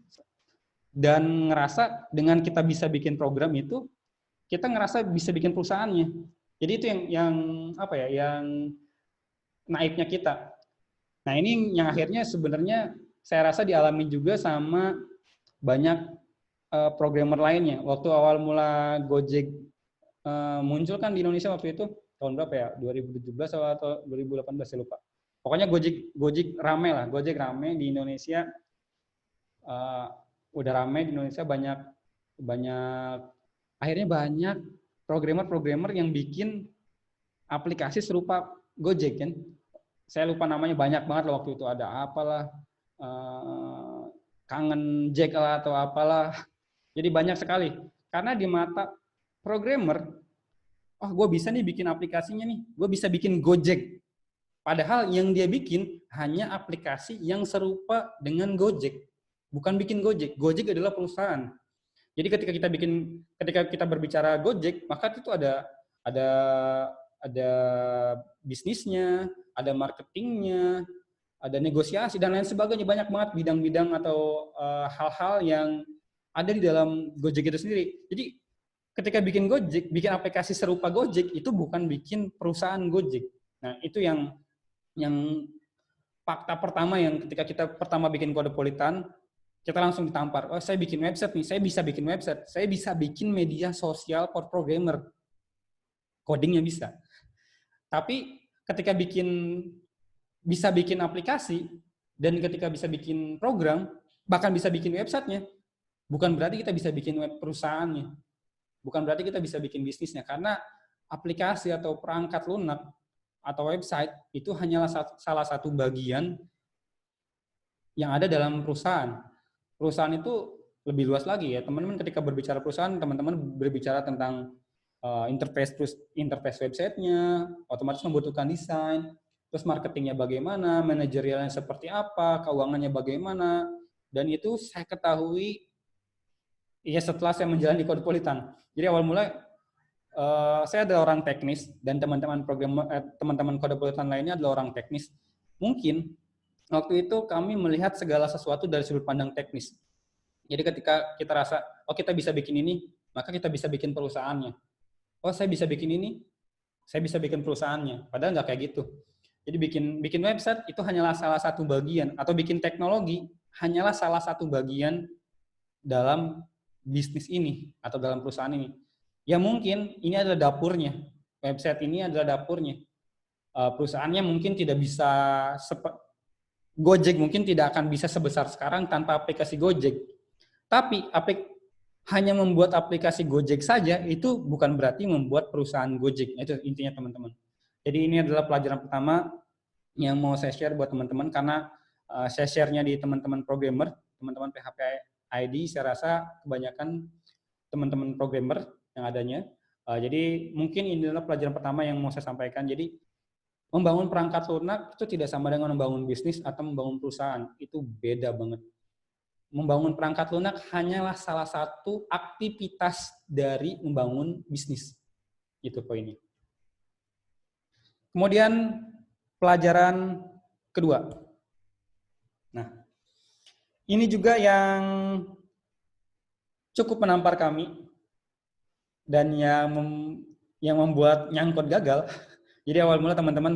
dan ngerasa dengan kita bisa bikin program itu kita ngerasa bisa bikin perusahaannya. Jadi itu yang apa ya, yang naiknya kita. Nah ini yang akhirnya sebenarnya saya rasa dialami juga sama banyak programmer lainnya. Waktu awal mula Gojek muncul kan di Indonesia waktu itu tahun berapa ya? 2017 atau 2018 saya lupa. Pokoknya Gojek rame lah, Gojek rame di Indonesia, udah rame di Indonesia akhirnya banyak programmer yang bikin aplikasi serupa Gojek kan. Saya lupa namanya, banyak banget lah waktu itu, ada apalah, kangen Jack lah atau apalah. Jadi banyak sekali. Karena di mata programmer, oh gue bisa nih bikin aplikasinya nih, gue bisa bikin Gojek. Padahal yang dia bikin hanya aplikasi yang serupa dengan Gojek, bukan bikin Gojek. Gojek adalah perusahaan. Jadi ketika kita berbicara Gojek, maka itu ada bisnisnya, ada marketingnya, ada negosiasi dan lain sebagainya, banyak banget bidang-bidang atau hal-hal yang ada di dalam Gojek itu sendiri. Jadi ketika bikin Gojek, bikin aplikasi serupa Gojek itu bukan bikin perusahaan Gojek. Nah itu yang fakta pertama yang ketika kita pertama bikin Codepolitan, kita langsung ditampar. Oh, saya bikin website nih, saya bisa bikin website, saya bisa bikin media sosial for programmer. Codingnya bisa. Tapi ketika bisa bikin aplikasi, dan ketika bisa bikin program, bahkan bisa bikin websitenya, bukan berarti kita bisa bikin web perusahaannya. Bukan berarti kita bisa bikin bisnisnya. Karena aplikasi atau perangkat lunak atau website itu hanyalah salah satu bagian yang ada dalam perusahaan. Perusahaan itu lebih luas lagi ya. Teman-teman ketika berbicara perusahaan, teman-teman berbicara tentang interface websitenya, otomatis membutuhkan desain, terus marketingnya bagaimana, manajerialnya seperti apa, keuangannya bagaimana, dan itu saya ketahui ya setelah saya menjalani Codepolitan. Jadi awal mula saya adalah orang teknis dan teman-teman teman-teman Codepolitan lainnya adalah orang teknis. Mungkin waktu itu kami melihat segala sesuatu dari sudut pandang teknis. Jadi ketika kita rasa, oh kita bisa bikin ini, maka kita bisa bikin perusahaannya. Oh saya bisa bikin ini, saya bisa bikin perusahaannya. Padahal nggak kayak gitu. Jadi bikin website itu hanyalah salah satu bagian, atau bikin teknologi hanyalah salah satu bagian dalam bisnis ini atau dalam perusahaan ini. Ya mungkin ini adalah dapurnya. Website ini adalah dapurnya. Perusahaannya mungkin tidak bisa Gojek mungkin tidak akan bisa sebesar sekarang tanpa aplikasi Gojek. Tapi hanya membuat aplikasi Gojek saja itu bukan berarti membuat perusahaan Gojek. Itu intinya teman-teman. Jadi ini adalah pelajaran pertama yang mau saya share buat teman-teman, karena saya share-nya di teman-teman programmer, teman-teman PHP ID, saya rasa kebanyakan teman-teman programmer yang adanya. Jadi mungkin ini adalah pelajaran pertama yang mau saya sampaikan. Jadi membangun perangkat lunak itu tidak sama dengan membangun bisnis atau membangun perusahaan. Itu beda banget. Membangun perangkat lunak hanyalah salah satu aktivitas dari membangun bisnis. Itu poinnya. Kemudian pelajaran kedua. Nah, ini juga yang cukup menampar kami dan yang membuat nyangkut gagal. Jadi awal mula teman-teman,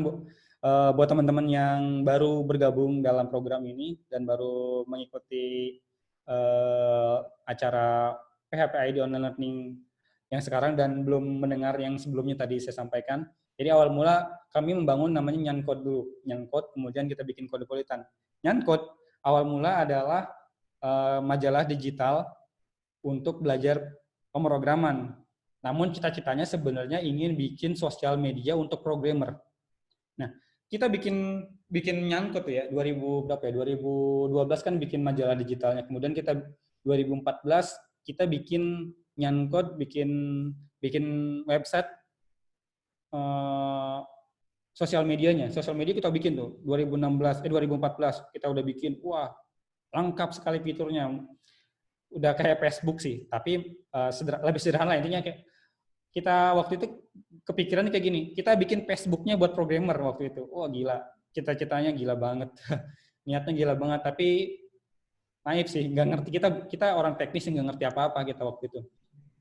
buat teman-teman yang baru bergabung dalam program ini dan baru mengikuti acara PHP ID Online Learning yang sekarang dan belum mendengar yang sebelumnya tadi saya sampaikan. Jadi awal mula kami membangun namanya Nyankode dulu. Nyankode, kemudian kita bikin Codepolitan. Nyankode awal mula adalah majalah digital untuk belajar pemrograman. Namun cita-citanya sebenarnya ingin bikin sosial media untuk programmer. Nah, kita bikin Nyankode ya, 2012 kan bikin majalah digitalnya. Kemudian kita 2014 kita bikin Nyankode, bikin website sosial medianya. Sosial media kita bikin tuh 2014 kita udah bikin. Wah, lengkap sekali fiturnya. Udah kayak Facebook sih, tapi lebih sederhana. Intinya kayak kita waktu itu kepikiran kayak gini, kita bikin Facebooknya buat programmer waktu itu. Wah gila, cita-citanya gila banget, niatnya gila banget, tapi naif sih, nggak ngerti, kita orang teknis yang nggak ngerti apa-apa kita waktu itu.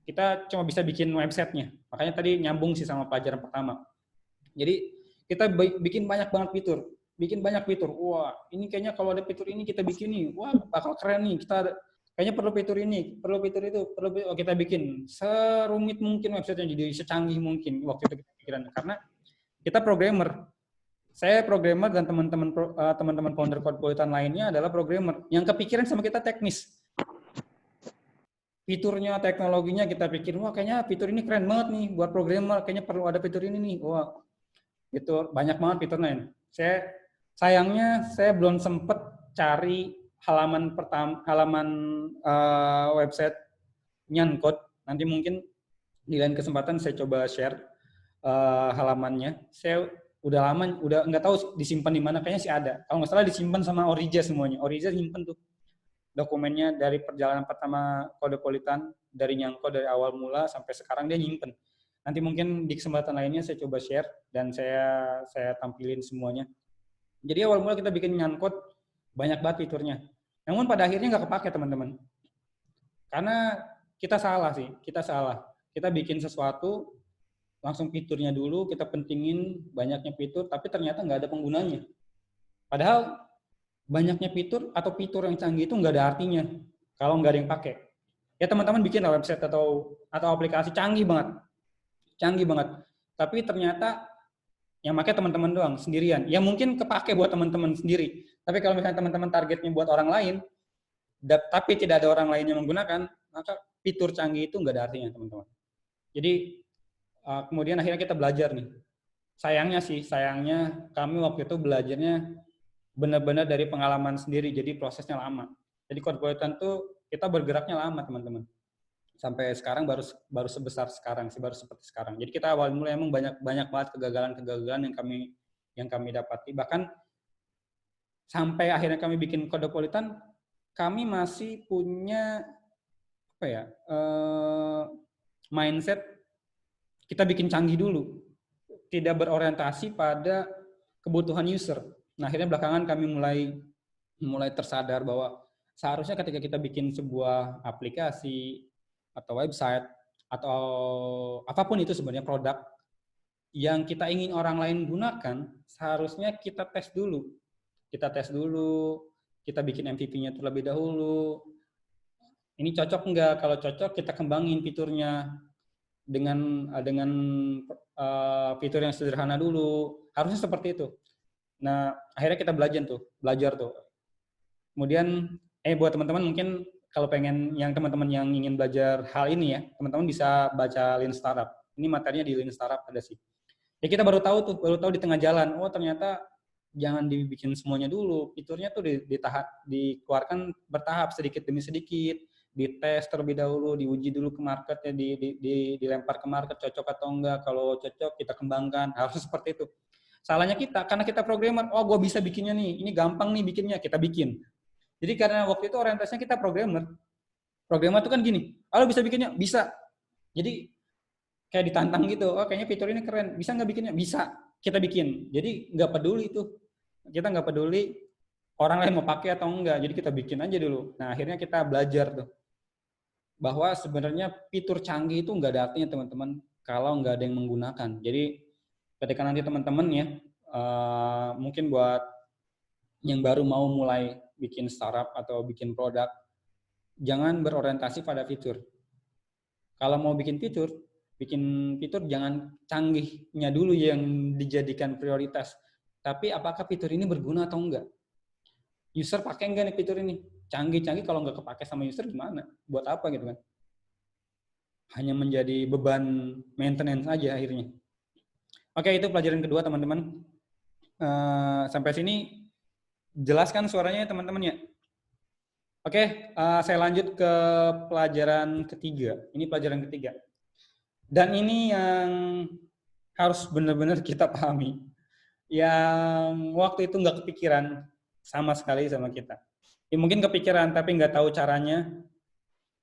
Kita cuma bisa bikin websitenya, makanya tadi nyambung sih sama pelajaran pertama. Jadi kita bikin banyak banget fitur, wah ini kayaknya kalau ada fitur ini kita bikin nih, wah bakal keren nih, kayaknya perlu fitur ini, perlu fitur itu, kita bikin serumit mungkin websitenya, jadi secanggih mungkin waktu itu kita pikiran, karena kita programmer. Saya programmer dan teman-teman founder Codepolitan lainnya adalah programmer. Yang kepikiran sama kita teknis. Fiturnya, teknologinya kita pikir, wah kayaknya fitur ini keren banget nih buat programmer, kayaknya perlu ada fitur ini nih. Wah, fitur banyak banget fiturnya. Sayangnya saya belum sempat cari halaman website Nyankode. Nanti mungkin di lain kesempatan saya coba share halamannya. Saya udah lama, udah nggak tahu disimpan di mana, kayaknya sih ada. Kalau nggak salah disimpan sama Orija semuanya. Orija nyimpen tuh dokumennya dari perjalanan pertama Codepolitan, dari Nyankode dari awal mula sampai sekarang dia nyimpen. Nanti mungkin di kesempatan lainnya saya coba share dan saya tampilin semuanya. Jadi awal mula kita bikin Nyankode banyak banget fiturnya. Namun pada akhirnya nggak kepake teman-teman. Karena kita salah. Kita bikin sesuatu langsung fiturnya dulu, kita pentingin banyaknya fitur, tapi ternyata nggak ada penggunanya. Padahal banyaknya fitur atau fitur yang canggih itu nggak ada artinya kalau nggak ada yang pakai. Ya teman-teman bikin website atau aplikasi canggih banget, tapi ternyata yang pakai teman-teman doang, sendirian. Ya mungkin kepake buat teman-teman sendiri, tapi kalau misalnya teman-teman targetnya buat orang lain, tapi tidak ada orang lain yang menggunakan, maka fitur canggih itu nggak ada artinya teman-teman. Jadi kemudian akhirnya kita belajar nih. Sayangnya kami waktu itu belajarnya benar-benar dari pengalaman sendiri, jadi prosesnya lama. Jadi Codepolitan tuh kita bergeraknya lama teman-teman. Sampai sekarang baru sebesar sekarang sih, baru seperti sekarang. Jadi kita awal mulai emang banyak banget kegagalan yang kami dapati. Bahkan sampai akhirnya kami bikin Codepolitan, kami masih punya mindset kita bikin canggih dulu, tidak berorientasi pada kebutuhan user. Nah, akhirnya belakangan kami mulai tersadar bahwa seharusnya ketika kita bikin sebuah aplikasi atau website atau apapun itu sebenarnya produk yang kita ingin orang lain gunakan, seharusnya kita tes dulu. Kita tes dulu, kita bikin MVP-nya terlebih dahulu. Ini cocok enggak? Kalau cocok, kita kembangin fiturnya dengan fitur yang sederhana dulu. Harusnya seperti itu. Nah, akhirnya kita belajar tuh. Kemudian, buat teman-teman mungkin kalau pengen teman-teman yang ingin belajar hal ini ya, teman-teman bisa baca Lean Startup. Ini materinya di Lean Startup ada sih. Ya kita baru tahu di tengah jalan, oh ternyata jangan dibikin semuanya dulu, fiturnya tuh dikeluarkan bertahap sedikit demi sedikit, dites terlebih dahulu, diuji dulu ke market ya, dilempar ke market cocok atau enggak, kalau cocok kita kembangkan, harus seperti itu. Salahnya kita, karena kita programmer, oh gue bisa bikinnya nih, ini gampang nih bikinnya, kita bikin. Jadi karena waktu itu orientasinya kita programmer tuh kan gini, lo bisa bikinnya? Bisa. Jadi kayak ditantang gitu, oh kayaknya fitur ini keren, bisa nggak bikinnya? Bisa, kita bikin. Jadi nggak peduli itu, kita nggak peduli orang lain mau pakai atau enggak, jadi kita bikin aja dulu. Nah akhirnya kita belajar tuh, bahwa sebenarnya fitur canggih itu nggak ada artinya teman-teman, kalau nggak ada yang menggunakan. Jadi ketika nanti teman-teman ya, mungkin buat yang baru mau mulai bikin startup atau bikin produk, jangan berorientasi pada fitur. Kalau mau bikin fitur jangan canggihnya dulu yang dijadikan prioritas. Tapi apakah fitur ini berguna atau enggak? User pakai enggak nih fitur ini? Canggih-canggih kalau enggak kepake sama user gimana? Buat apa gitu kan? Hanya menjadi beban maintenance aja akhirnya. Oke, itu pelajaran kedua teman-teman. Sampai sini jelaskan suaranya teman-teman ya? Oke, saya lanjut ke pelajaran ketiga. Ini pelajaran ketiga. Dan ini yang harus benar-benar kita pahami. Yang waktu itu nggak kepikiran sama sekali sama kita. Ya, mungkin kepikiran tapi nggak tahu caranya,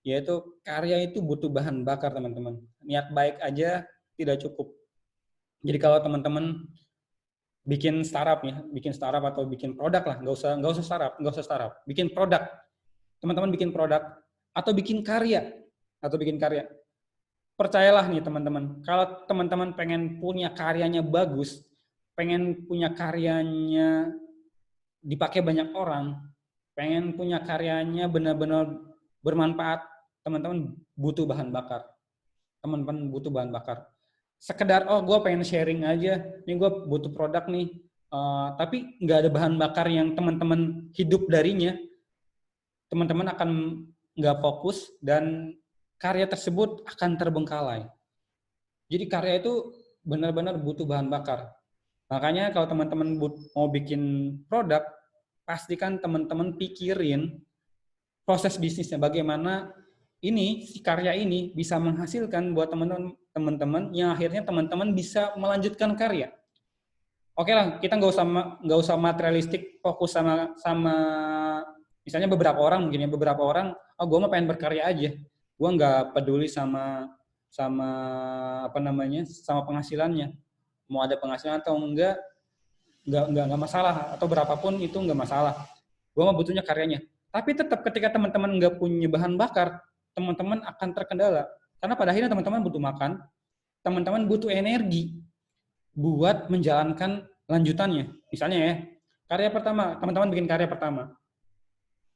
yaitu karya itu butuh bahan bakar teman-teman. Niat baik aja tidak cukup. Jadi kalau teman-teman bikin startup atau bikin produk lah, nggak usah startup, bikin produk. Teman-teman bikin produk atau bikin karya. Percayalah nih teman-teman, kalau teman-teman pengen punya karyanya bagus, pengen punya karyanya dipakai banyak orang, pengen punya karyanya benar-benar bermanfaat, teman-teman butuh bahan bakar. Sekedar, oh gue pengen sharing aja, nih gue butuh produk nih, tapi nggak ada bahan bakar yang teman-teman hidup darinya, teman-teman akan nggak fokus dan karya tersebut akan terbengkalai. Jadi karya itu benar-benar butuh bahan bakar. Makanya kalau teman-teman mau bikin produk, pastikan teman-teman pikirin proses bisnisnya, bagaimana si karya ini bisa menghasilkan buat teman-teman yang akhirnya teman-teman bisa melanjutkan karya. Oke lah, kita nggak usah materialistik, fokus sama misalnya beberapa orang, oh gue mah pengen berkarya aja. Gue nggak peduli sama penghasilannya, mau ada penghasilan atau enggak masalah, atau berapapun itu nggak masalah. Gue mah butuhnya karyanya. Tapi tetap ketika teman-teman nggak punya bahan bakar, teman-teman akan terkendala. Karena pada akhirnya teman-teman butuh makan, teman-teman butuh energi buat menjalankan lanjutannya. Misalnya ya, teman-teman bikin karya pertama.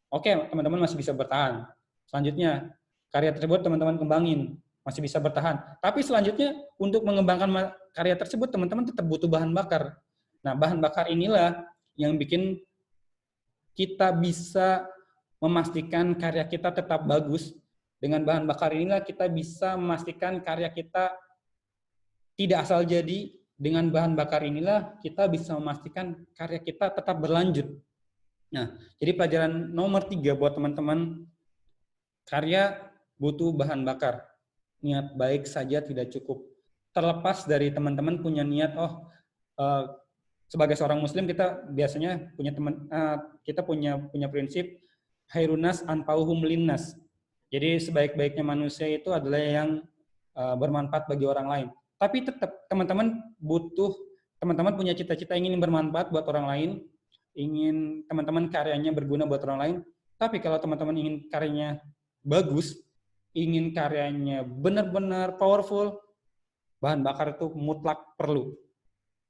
Oke, teman-teman masih bisa bertahan. Selanjutnya, karya tersebut teman-teman kembangin, masih bisa bertahan. Tapi selanjutnya, untuk mengembangkan karya tersebut, teman-teman tetap butuh bahan bakar. Nah, bahan bakar inilah yang bikin kita bisa memastikan karya kita tetap bagus. Dengan bahan bakar inilah kita bisa memastikan karya kita tidak asal jadi. Dengan bahan bakar inilah kita bisa memastikan karya kita tetap berlanjut. Nah, jadi pelajaran nomor 3 buat teman-teman, karya butuh bahan bakar. Niat baik saja tidak cukup. Terlepas dari teman-teman punya niat, sebagai seorang muslim kita biasanya punya prinsip khairunas anfa'uhum linnas. Jadi sebaik-baiknya manusia itu adalah yang bermanfaat bagi orang lain. Tapi tetap teman-teman punya cita-cita ingin bermanfaat buat orang lain, ingin teman-teman karyanya berguna buat orang lain. Tapi kalau teman-teman ingin karyanya bagus, ingin karyanya benar-benar powerful, bahan bakar itu mutlak perlu.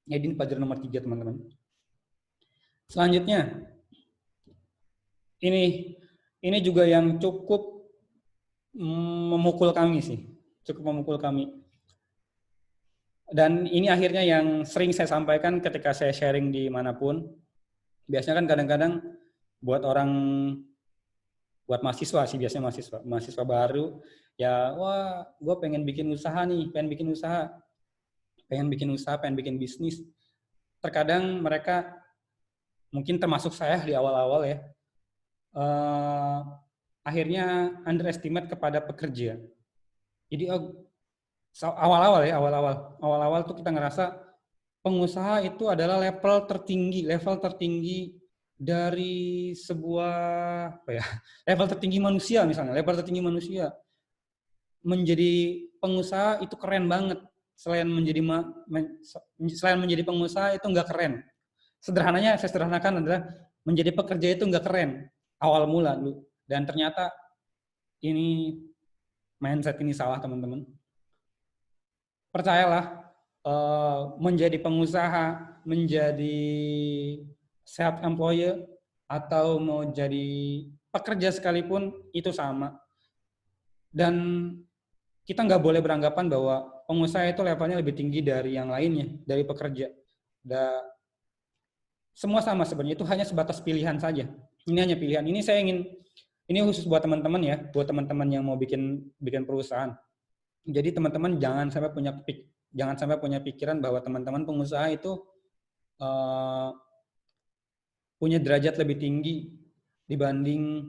Jadi ini pelajaran nomor 3, teman-teman. Selanjutnya, ini juga yang cukup memukul kami sih, cukup memukul kami. Dan ini akhirnya yang sering saya sampaikan ketika saya sharing di manapun. Biasanya kan kadang-kadang buat mahasiswa sih, biasanya mahasiswa baru, ya wah gue pengen bikin usaha, pengen bikin bisnis. Terkadang mereka, mungkin termasuk saya di awal-awal ya, akhirnya underestimate kepada pekerja. Jadi awal-awal tuh kita ngerasa pengusaha itu adalah level tertinggi dari sebuah level tertinggi manusia misalnya, menjadi pengusaha itu keren banget. Selain menjadi pengusaha itu nggak keren. Saya sederhanakan adalah menjadi pekerja itu nggak keren awal mula dulu. Dan ternyata ini mindset ini salah, teman-teman. Percayalah, menjadi pengusaha, menjadi self employer atau mau jadi pekerja sekalipun itu sama. Dan kita nggak boleh beranggapan bahwa pengusaha itu levelnya lebih tinggi dari yang lainnya, dari pekerja. Semua sama sebenarnya, itu hanya sebatas pilihan saja. Ini hanya pilihan. Ini khusus buat teman-teman ya, buat teman-teman yang mau bikin perusahaan. Jadi teman-teman jangan sampai punya pikiran bahwa teman-teman pengusaha itu punya derajat lebih tinggi dibanding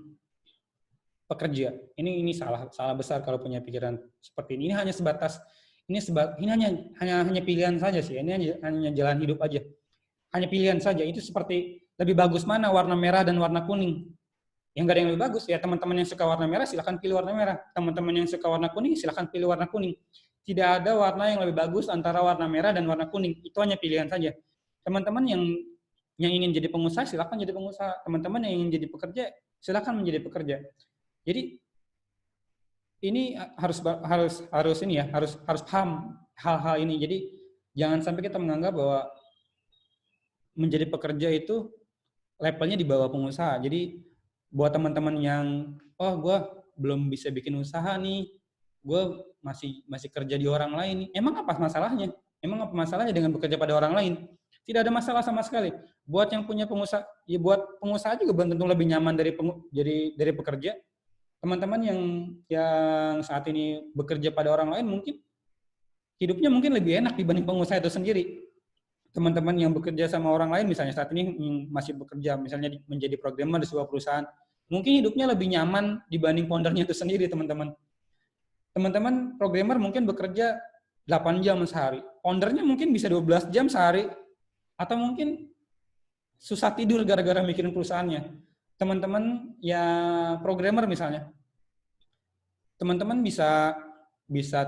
pekerja. Ini salah besar kalau punya pikiran seperti ini. Ini hanya hanya pilihan saja sih. Ini hanya jalan hidup aja. Hanya pilihan saja. Itu seperti lebih bagus mana warna merah dan warna kuning. Yang nggak ada yang lebih bagus ya, teman-teman yang suka warna merah silahkan pilih warna merah. Teman-teman yang suka warna kuning silahkan pilih warna kuning. Tidak ada warna yang lebih bagus antara warna merah dan warna kuning. Itu hanya pilihan saja. Teman-teman yang ingin jadi pengusaha silahkan jadi pengusaha. Teman-teman yang ingin jadi pekerja silahkan menjadi pekerja. Jadi ini harus paham hal-hal ini. Jadi jangan sampai kita menganggap bahwa menjadi pekerja itu levelnya di bawah pengusaha. Jadi buat teman-teman yang gue belum bisa bikin usaha nih, gue masih kerja di orang lain. Emang apa masalahnya? Dengan bekerja pada orang lain? Tidak ada masalah sama sekali. Buat yang punya pengusaha, ya buat pengusaha juga belum tentu lebih nyaman dari pekerja. Teman-teman yang saat ini bekerja pada orang lain mungkin hidupnya lebih enak dibanding pengusaha itu sendiri. Teman-teman yang bekerja sama orang lain, misalnya saat ini masih bekerja, misalnya menjadi programmer di sebuah perusahaan, mungkin hidupnya lebih nyaman dibanding foundernya itu sendiri, teman-teman. Teman-teman programmer mungkin bekerja 8 jam sehari. Foundernya mungkin bisa 12 jam sehari. Atau mungkin susah tidur gara-gara mikirin perusahaannya. Teman-teman yang programmer misalnya, teman-teman bisa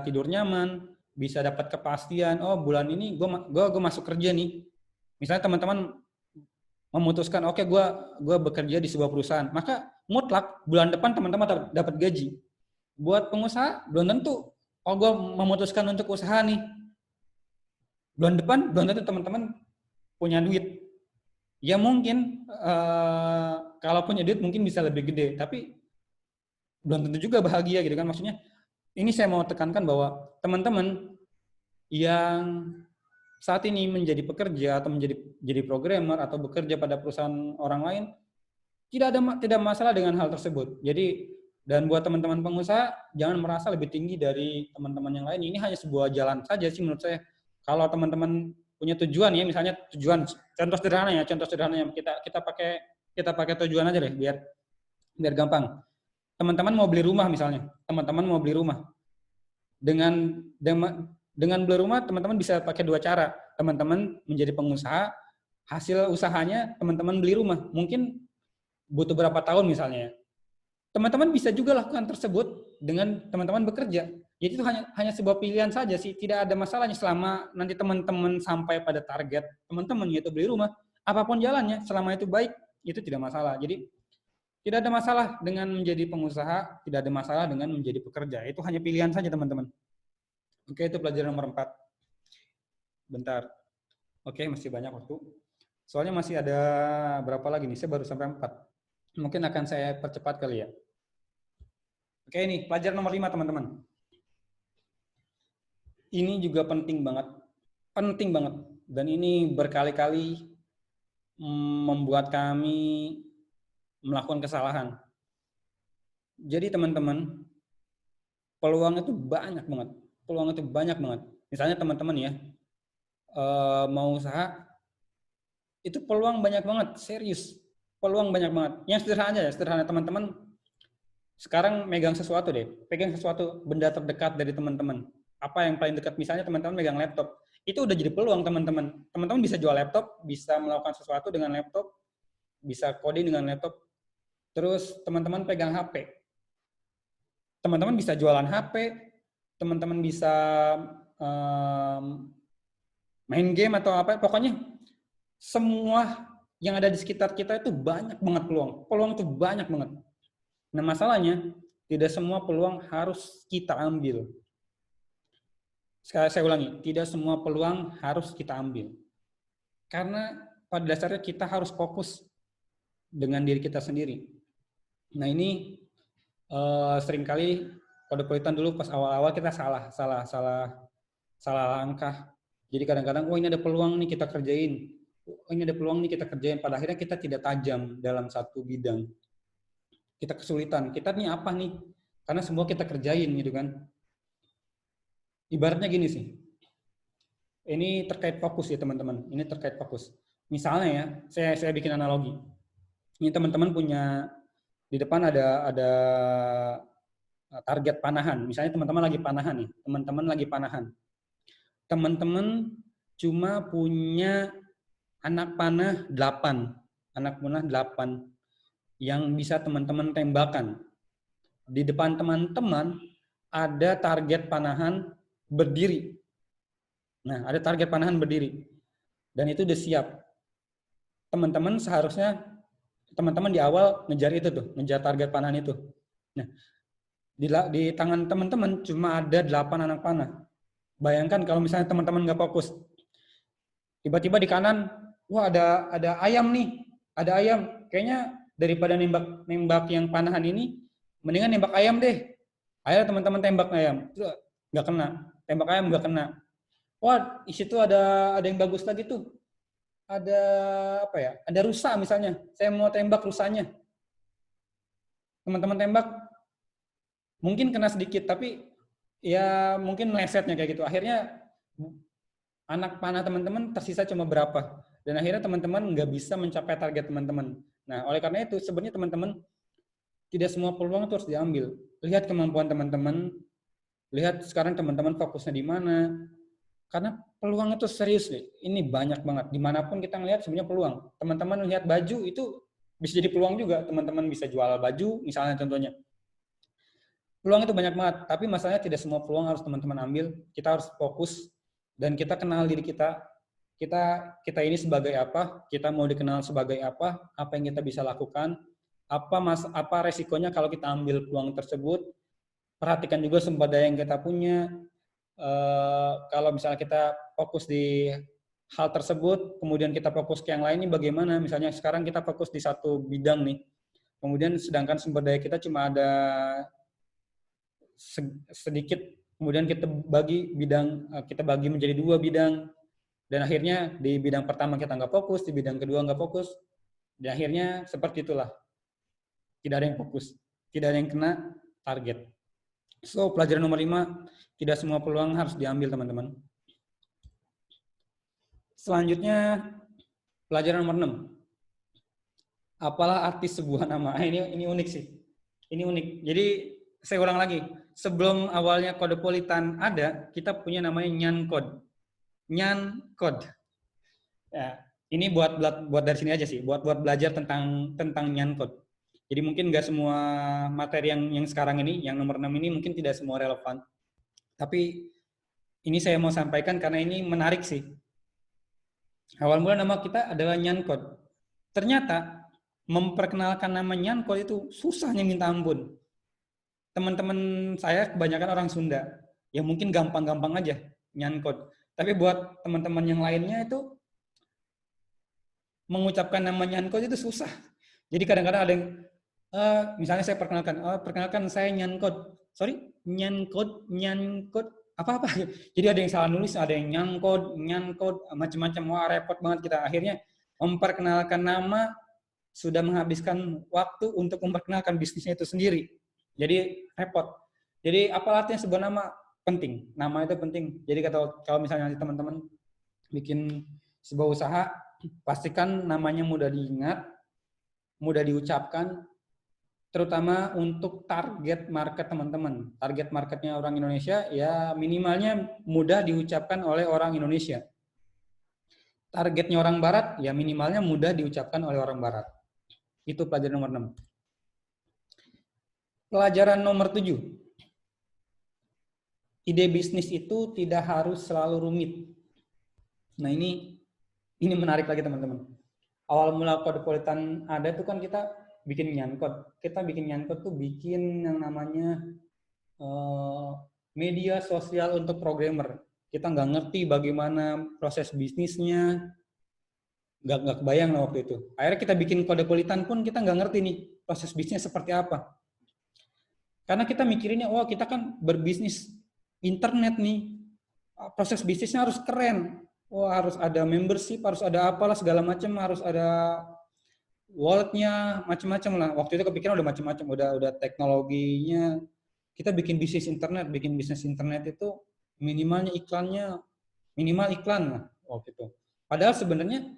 tidur nyaman, bisa dapat kepastian, bulan ini gue masuk kerja nih. Misalnya teman-teman memutuskan, oke, gue bekerja di sebuah perusahaan, maka mutlak bulan depan teman-teman dapat gaji. Buat pengusaha belum tentu, gue memutuskan untuk usaha nih, bulan depan belum tentu teman-teman punya duit. Ya mungkin kalau punya duit mungkin bisa lebih gede, tapi belum tentu juga bahagia gitu kan. Maksudnya ini saya mau tekankan bahwa teman-teman yang saat ini menjadi pekerja atau menjadi programmer atau bekerja pada perusahaan orang lain, tidak masalah dengan hal tersebut. Jadi, dan buat teman-teman pengusaha jangan merasa lebih tinggi dari teman-teman yang lain. Ini hanya sebuah jalan saja sih menurut saya. Kalau teman-teman punya tujuan ya, misalnya tujuan, contoh sederhananya kita pakai tujuan aja deh biar gampang. Teman-teman mau beli rumah misalnya, dengan beli rumah teman-teman bisa pakai 2 cara. Teman-teman menjadi pengusaha, hasil usahanya teman-teman beli rumah, mungkin butuh berapa tahun misalnya. Teman-teman bisa juga lakukan tersebut dengan teman-teman bekerja. Jadi itu hanya sebuah pilihan saja sih, tidak ada masalahnya selama nanti teman-teman sampai pada target teman-teman yaitu beli rumah, apapun jalannya, selama itu baik, itu tidak masalah. Jadi tidak ada masalah dengan menjadi pengusaha, tidak ada masalah dengan menjadi pekerja. Itu hanya pilihan saja teman-teman. Oke, itu pelajaran nomor 4. Bentar. Oke, masih banyak waktu. Soalnya masih ada berapa lagi nih? Saya baru sampai 4. Mungkin akan saya percepat kali ya. Oke, ini pelajaran nomor 5 teman-teman. Ini juga penting banget. Penting banget. Dan ini berkali-kali membuat kami melakukan kesalahan. Jadi teman-teman, peluang itu banyak banget. Peluang itu banyak banget. Misalnya teman-teman ya, mau usaha, itu peluang banyak banget, serius. Peluang banyak banget. Yang sederhana aja ya, sederhana teman-teman. Sekarang megang sesuatu deh, pegang sesuatu benda terdekat dari teman-teman. Apa yang paling dekat, misalnya teman-teman megang laptop, itu udah jadi peluang teman-teman. Teman-teman bisa jual laptop, bisa melakukan sesuatu dengan laptop, bisa coding dengan laptop. Terus teman-teman pegang HP. Teman-teman bisa jualan HP, teman-teman bisa main game atau apa, pokoknya semua yang ada di sekitar kita itu banyak banget peluang. Peluang itu banyak banget. Nah, masalahnya tidak semua peluang harus kita ambil. Sekali saya ulangi, tidak semua peluang harus kita ambil. Karena pada dasarnya kita harus fokus dengan diri kita sendiri. Nah, ini seringkali kode-kodean dulu pas awal-awal kita salah langkah. Jadi kadang-kadang, oh ini ada peluang nih kita kerjain. Oh ini ada peluang nih kita kerjain. Pada akhirnya kita tidak tajam dalam satu bidang. Kita kesulitan. Kita nih apa nih? Karena semua kita kerjain gitu kan. Ibaratnya gini sih. Ini terkait fokus ya teman-teman. Ini terkait fokus. Misalnya ya, saya bikin analogi. Ini teman-teman punya di depan ada target panahan. Misalnya teman-teman lagi panahan nih. Teman-teman lagi panahan. Teman-teman cuma punya anak panah 8. Anak panah 8 yang bisa teman-teman tembakan. Di depan teman-teman ada target panahan berdiri. Nah, ada target panahan berdiri. Dan itu udah siap. Teman-teman seharusnya, teman-teman di awal ngejar itu tuh, ngejar target panahan itu. Nah, di tangan teman-teman cuma ada 8 anak panah. Bayangkan kalau misalnya teman-teman nggak fokus. Tiba-tiba di kanan, wah ada ayam nih, ada ayam. Kayaknya daripada nembak yang panahan ini, mendingan nembak ayam deh. Ayo teman-teman tembak ayam, nggak kena. Tembak ayam nggak kena. Wah, di situ ada yang bagus lagi tuh. Ada apa ya? Ada rusa misalnya. Saya mau tembak rusanya. Teman-teman tembak, mungkin kena sedikit, tapi ya mungkin melesetnya kayak gitu. Akhirnya anak panah teman-teman tersisa cuma berapa. Dan akhirnya teman-teman nggak bisa mencapai target teman-teman. Nah, oleh karena itu sebenarnya teman-teman tidak semua peluang itu harus diambil. Lihat kemampuan teman-teman, lihat sekarang teman-teman fokusnya di mana. Karena peluang itu serius nih. Ini banyak banget. Dimanapun kita ngelihat sebenarnya peluang. Teman-teman lihat baju itu bisa jadi peluang juga. Teman-teman bisa jual baju, misalnya contohnya. Peluang itu banyak banget. Tapi masalahnya tidak semua peluang harus teman-teman ambil. Kita harus fokus dan kita kenal diri kita. Kita ini sebagai apa? Kita mau dikenal sebagai apa? Apa yang kita bisa lakukan? Apa resikonya kalau kita ambil peluang tersebut? Perhatikan juga sumber daya yang kita punya. Kalau misalnya kita fokus di hal tersebut, kemudian kita fokus ke yang lainnya bagaimana? Misalnya sekarang kita fokus di satu bidang nih, kemudian sedangkan sumber daya kita cuma ada sedikit, kemudian kita bagi menjadi 2 bidang, dan akhirnya di bidang pertama kita nggak fokus, di bidang kedua nggak fokus, dan akhirnya seperti itulah, tidak ada yang fokus, tidak ada yang kena target. So, pelajaran nomor 5, tidak semua peluang harus diambil, teman-teman. Selanjutnya, pelajaran nomor 6. Apalah arti sebuah nama? Ini unik sih. Ini unik. Jadi, saya ulang lagi. Sebelum awalnya Codepolitan ada, kita punya namanya Nyancode. Nyancode. Ya, ini buat dari sini aja sih, buat belajar tentang Nyancode. Jadi mungkin nggak semua materi yang sekarang ini, yang nomor 6 ini mungkin tidak semua relevan. Tapi ini saya mau sampaikan karena ini menarik sih. Awal mula nama kita adalah Nyankot. Ternyata memperkenalkan nama Nyankot itu susahnya minta ampun. Teman-teman saya kebanyakan orang Sunda. Ya mungkin gampang-gampang aja Nyankot. Tapi buat teman-teman yang lainnya itu mengucapkan nama Nyankot itu susah. Jadi kadang-kadang ada yang misalnya saya perkenalkan saya Nyankot. Sorry, Nyankot apa-apa. Jadi ada yang salah nulis, ada yang nyangkot, macam-macam. Wah, repot banget kita. Akhirnya memperkenalkan nama sudah menghabiskan waktu untuk memperkenalkan bisnisnya itu sendiri. Jadi repot. Jadi apa artinya sebuah nama? Penting. Nama itu penting. Jadi kalau misalnya nanti teman-teman bikin sebuah usaha, pastikan namanya mudah diingat, mudah diucapkan, terutama untuk target market teman-teman. Target marketnya orang Indonesia, ya minimalnya mudah diucapkan oleh orang Indonesia. Targetnya orang Barat, ya minimalnya mudah diucapkan oleh orang Barat. Itu pelajaran nomor 6. Pelajaran nomor 7. Ide bisnis itu tidak harus selalu rumit. Nah ini menarik lagi teman-teman. Awal mula Codepolitan ada itu kan kita bikin Nyankot. Kita bikin Nyankot tuh bikin yang namanya media sosial untuk programmer. Kita nggak ngerti bagaimana proses bisnisnya, nggak kebayang lah waktu itu. Akhirnya kita bikin Codepolitan pun kita nggak ngerti nih proses bisnisnya seperti apa. Karena kita mikirinnya, wah kita kan berbisnis internet nih, proses bisnisnya harus keren. Wah harus ada membership, harus ada apalah segala macam, harus ada walletnya, macam-macam lah. Waktu itu kepikiran udah macam-macam, udah teknologinya. Kita bikin bisnis internet itu minimal iklan lah waktu itu. Padahal sebenarnya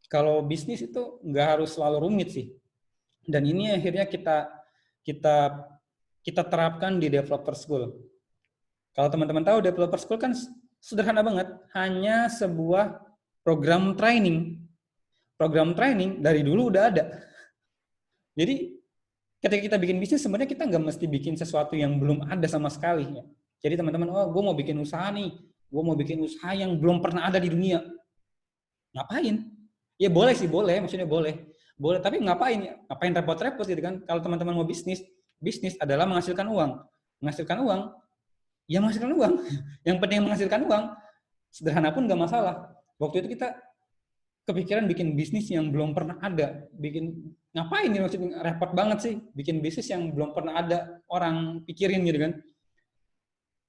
kalau bisnis itu nggak harus selalu rumit sih. Dan ini akhirnya kita terapkan di Developer School. Kalau teman-teman tahu Developer School kan sederhana banget, hanya sebuah program training. Program training dari dulu udah ada. Jadi ketika kita bikin bisnis sebenarnya kita nggak mesti bikin sesuatu yang belum ada sama sekali. Ya. Jadi teman-teman, gue mau bikin usaha nih, gue mau bikin usaha yang belum pernah ada di dunia. Ngapain? Ya boleh sih, maksudnya boleh. Tapi ngapain ya? Ngapain repot-repot gitu kan? Kalau teman-teman mau bisnis adalah menghasilkan uang. Menghasilkan uang, ya menghasilkan uang. Yang penting menghasilkan uang, sederhana pun nggak masalah. Waktu itu kita kepikiran bikin bisnis yang belum pernah ada. Ngapain nih maksudnya repot banget sih bikin bisnis yang belum pernah ada orang pikirin gitu kan.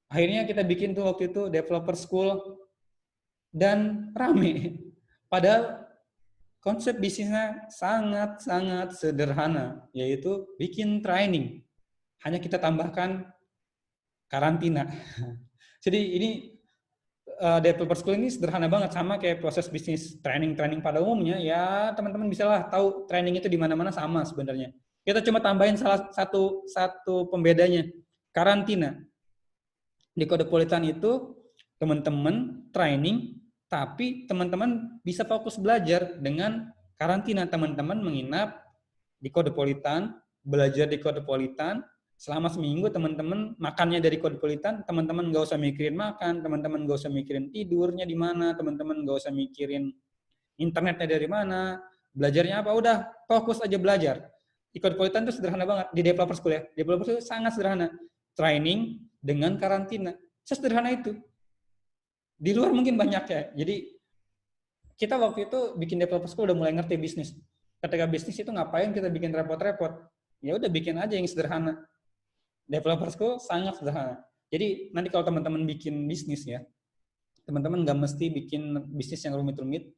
Akhirnya kita bikin tuh waktu itu Developer School dan rame. Padahal konsep bisnisnya sangat-sangat sederhana, yaitu bikin training. Hanya kita tambahkan karantina. Jadi ini Developer School ini sederhana banget, sama kayak proses bisnis training pada umumnya. Ya teman-teman bisa lah tahu training itu di mana-mana sama sebenarnya. Kita cuma tambahin salah satu pembedanya, karantina. Di Codepolitan itu teman-teman training, tapi teman-teman bisa fokus belajar dengan karantina. Teman-teman menginap di Codepolitan, belajar di Codepolitan, selama seminggu teman-teman makannya dari Codepolitan, teman-teman nggak usah mikirin makan, teman-teman nggak usah mikirin tidurnya di mana, teman-teman nggak usah mikirin internetnya dari mana, belajarnya apa, udah fokus aja belajar. Di Codepolitan itu sederhana banget, di Developer School ya, Developer School sangat sederhana, training dengan karantina, sesederhana itu. Di luar mungkin banyak ya, jadi kita waktu itu bikin Developer School udah mulai ngerti bisnis. Ketika bisnis itu ngapain kita bikin repot-repot, ya udah bikin aja yang sederhana. Developer School sangat sederhana. Jadi nanti kalau teman-teman bikin bisnis ya, teman-teman nggak mesti bikin bisnis yang rumit-rumit,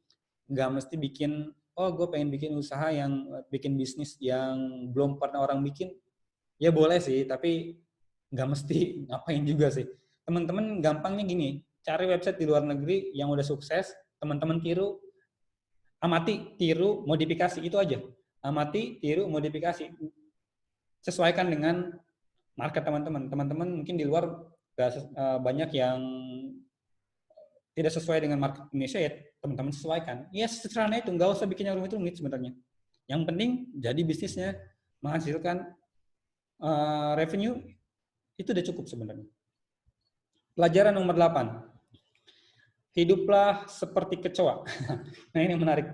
nggak mesti bikin, oh gue pengen bikin usaha bikin bisnis yang belum pernah orang bikin. Ya boleh sih, tapi nggak mesti ngapain juga sih. Teman-teman gampangnya gini, cari website di luar negeri yang udah sukses, teman-teman amati, tiru, modifikasi, itu aja. Amati, tiru, modifikasi. Sesuaikan dengan market teman-teman. Teman-teman mungkin di luar banyak yang tidak sesuai dengan market Indonesia, ya teman-teman sesuaikan. Ya sederhana itu, nggak usah bikin yang rumit-rumit sebenarnya. Yang penting jadi bisnisnya menghasilkan revenue, itu udah cukup sebenarnya. Pelajaran nomor 8. Hiduplah seperti kecoa. Nah, ini menarik.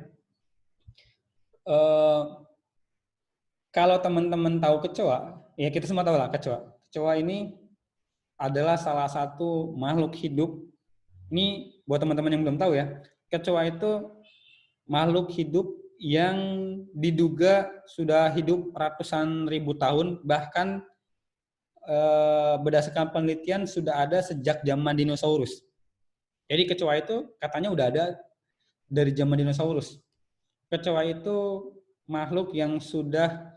Kalau teman-teman tahu kecoa, ya kita semua tahu lah kecoa. Kecoa ini adalah salah satu makhluk hidup. Ini buat teman-teman yang belum tahu ya, kecoa itu makhluk hidup yang diduga sudah hidup ratusan ribu tahun, bahkan berdasarkan penelitian sudah ada sejak zaman dinosaurus. Jadi kecoa itu katanya udah ada dari zaman dinosaurus. Kecoa itu makhluk yang sudah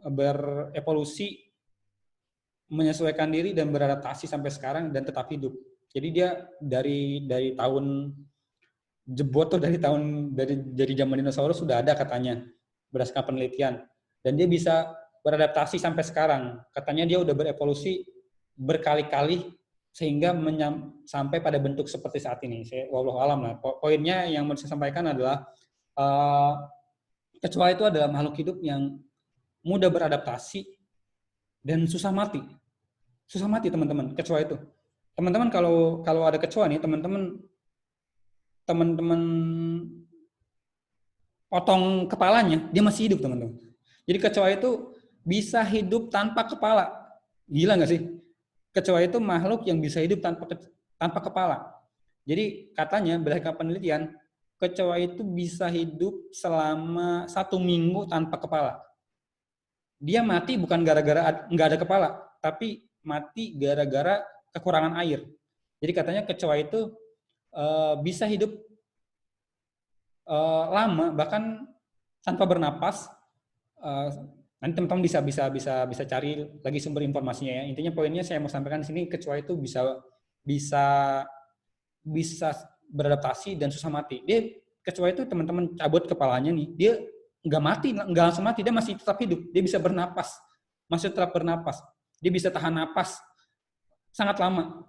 berevolusi, menyesuaikan diri dan beradaptasi sampai sekarang dan tetap hidup. Jadi dia dari tahun jebot tuh dari zaman dinosaurus sudah ada katanya berdasarkan penelitian, dan dia bisa beradaptasi sampai sekarang. Katanya dia udah berevolusi berkali-kali sehingga sampai pada bentuk seperti saat ini. Wallahu alam lah. Poinnya yang mau saya sampaikan adalah kecoa itu adalah makhluk hidup yang mudah beradaptasi dan susah mati. Susah mati teman-teman, kecoa itu. Teman-teman kalau ada kecoa nih, teman-teman potong kepalanya, dia masih hidup, teman-teman. Jadi kecoa itu bisa hidup tanpa kepala. Gila nggak sih? Kecoa itu makhluk yang bisa hidup tanpa kepala. Jadi katanya berdasarkan penelitian, kecoa itu bisa hidup selama 1 minggu tanpa kepala. Dia mati bukan gara-gara nggak ada kepala, tapi mati gara-gara kekurangan air. Jadi katanya kecoa itu bisa hidup lama, bahkan tanpa bernapas. Nanti teman-teman bisa cari lagi sumber informasinya ya. Intinya poinnya saya mau sampaikan di sini, kecoa itu bisa beradaptasi dan susah mati. Kecoa itu teman-teman cabut kepalanya nih, dia nggak langsung mati, dia masih tetap hidup, dia bisa bernapas, masih tetap bernapas, dia bisa tahan napas sangat lama.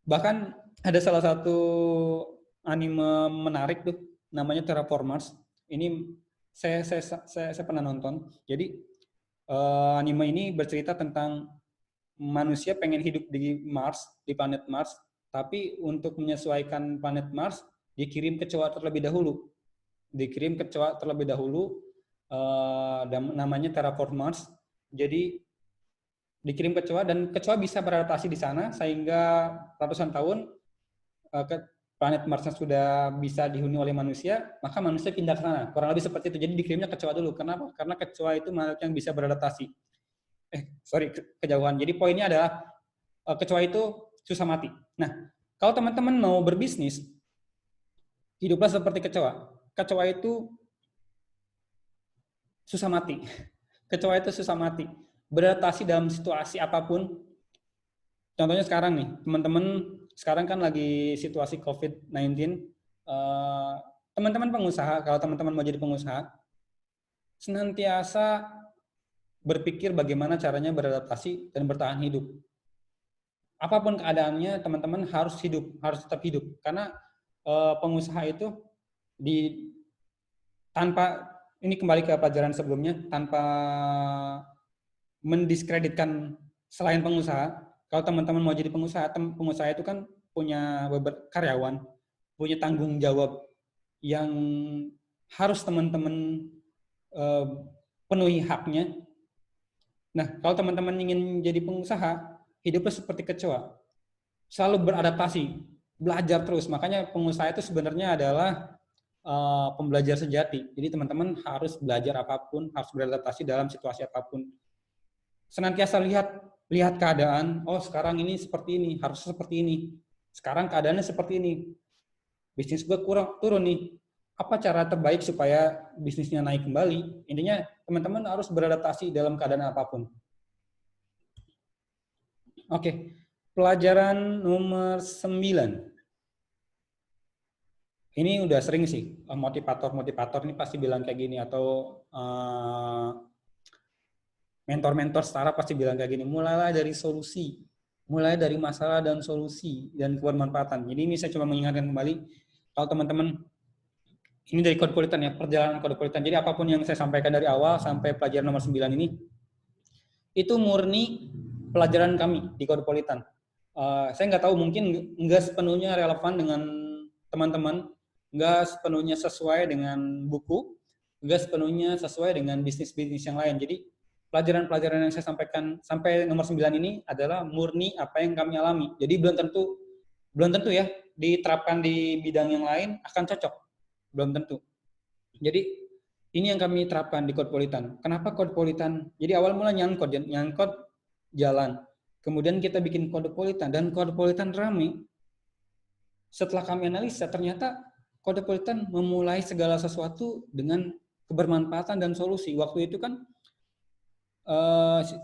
Bahkan ada salah satu anime menarik tuh, namanya Terraformers. Ini saya pernah nonton. Jadi anime ini bercerita tentang manusia pengen hidup di Mars, di planet Mars, tapi untuk menyesuaikan planet Mars dikirim kecoa terlebih dahulu. Namanya Terraformers. Jadi dikirim kecoa dan kecoa bisa beradaptasi di sana sehingga ratusan tahun planet Mars sudah bisa dihuni oleh manusia, maka manusia pindah ke sana. Kurang lebih seperti itu. Jadi dikirimnya kecoa dulu. Kenapa? Karena kecoa itu makhluk yang bisa beradaptasi. Kejauhan. Jadi poinnya adalah kecoa itu susah mati. Nah, kalau teman-teman mau berbisnis, hiduplah seperti kecoa. Kecoa itu susah mati. Kecoa itu susah mati. Beradaptasi dalam situasi apapun. Contohnya sekarang nih, teman-teman, sekarang kan lagi situasi COVID-19. Teman-teman pengusaha, kalau teman-teman mau jadi pengusaha, senantiasa berpikir bagaimana caranya beradaptasi dan bertahan hidup. Apapun keadaannya, teman-teman harus tetap hidup. Karena pengusaha itu ini kembali ke pelajaran sebelumnya, tanpa mendiskreditkan selain pengusaha. Kalau teman-teman mau jadi pengusaha itu kan punya beberapa karyawan, punya tanggung jawab yang harus teman-teman penuhi haknya. Nah, kalau teman-teman ingin jadi pengusaha, hidupnya seperti kecoa. Selalu beradaptasi, belajar terus. Makanya pengusaha itu sebenarnya adalah pembelajar sejati. Jadi teman-teman harus belajar apapun, harus beradaptasi dalam situasi apapun. Senantiasa lihat keadaan, oh sekarang ini seperti ini, harus seperti ini. Sekarang keadaannya seperti ini. Bisnis gue turun nih. Apa cara terbaik supaya bisnisnya naik kembali? Intinya teman-teman harus beradaptasi dalam keadaan apapun. Oke, pelajaran nomor 9. Ini udah sering sih, motivator ini pasti bilang kayak gini, atau mentor-mentor startup pasti bilang kayak gini, mulailah dari solusi, mulai dari masalah dan solusi dan kebermanfaatan. Jadi ini saya coba mengingatkan kembali, kalau teman-teman, ini dari Code-Politan ya, perjalanan Code-Politan. Jadi apapun yang saya sampaikan dari awal sampai pelajaran nomor 9 ini, itu murni pelajaran kami di Codpolitan. Saya nggak tahu, mungkin nggak sepenuhnya relevan dengan teman-teman, nggak sepenuhnya sesuai dengan buku, nggak sepenuhnya sesuai dengan bisnis-bisnis yang lain. Jadi pelajaran-pelajaran yang saya sampaikan sampai nomor 9 ini adalah murni apa yang kami alami. Jadi belum tentu ya diterapkan di bidang yang lain akan cocok. Belum tentu. Jadi ini yang kami terapkan di Codpolitan. Kenapa Codpolitan? Jadi awal mula nyangkot jalan. Kemudian kita bikin Codpolitan dan Codpolitan rame. Setelah kami analisa, ternyata Codpolitan memulai segala sesuatu dengan kebermanfaatan dan solusi. Waktu itu kan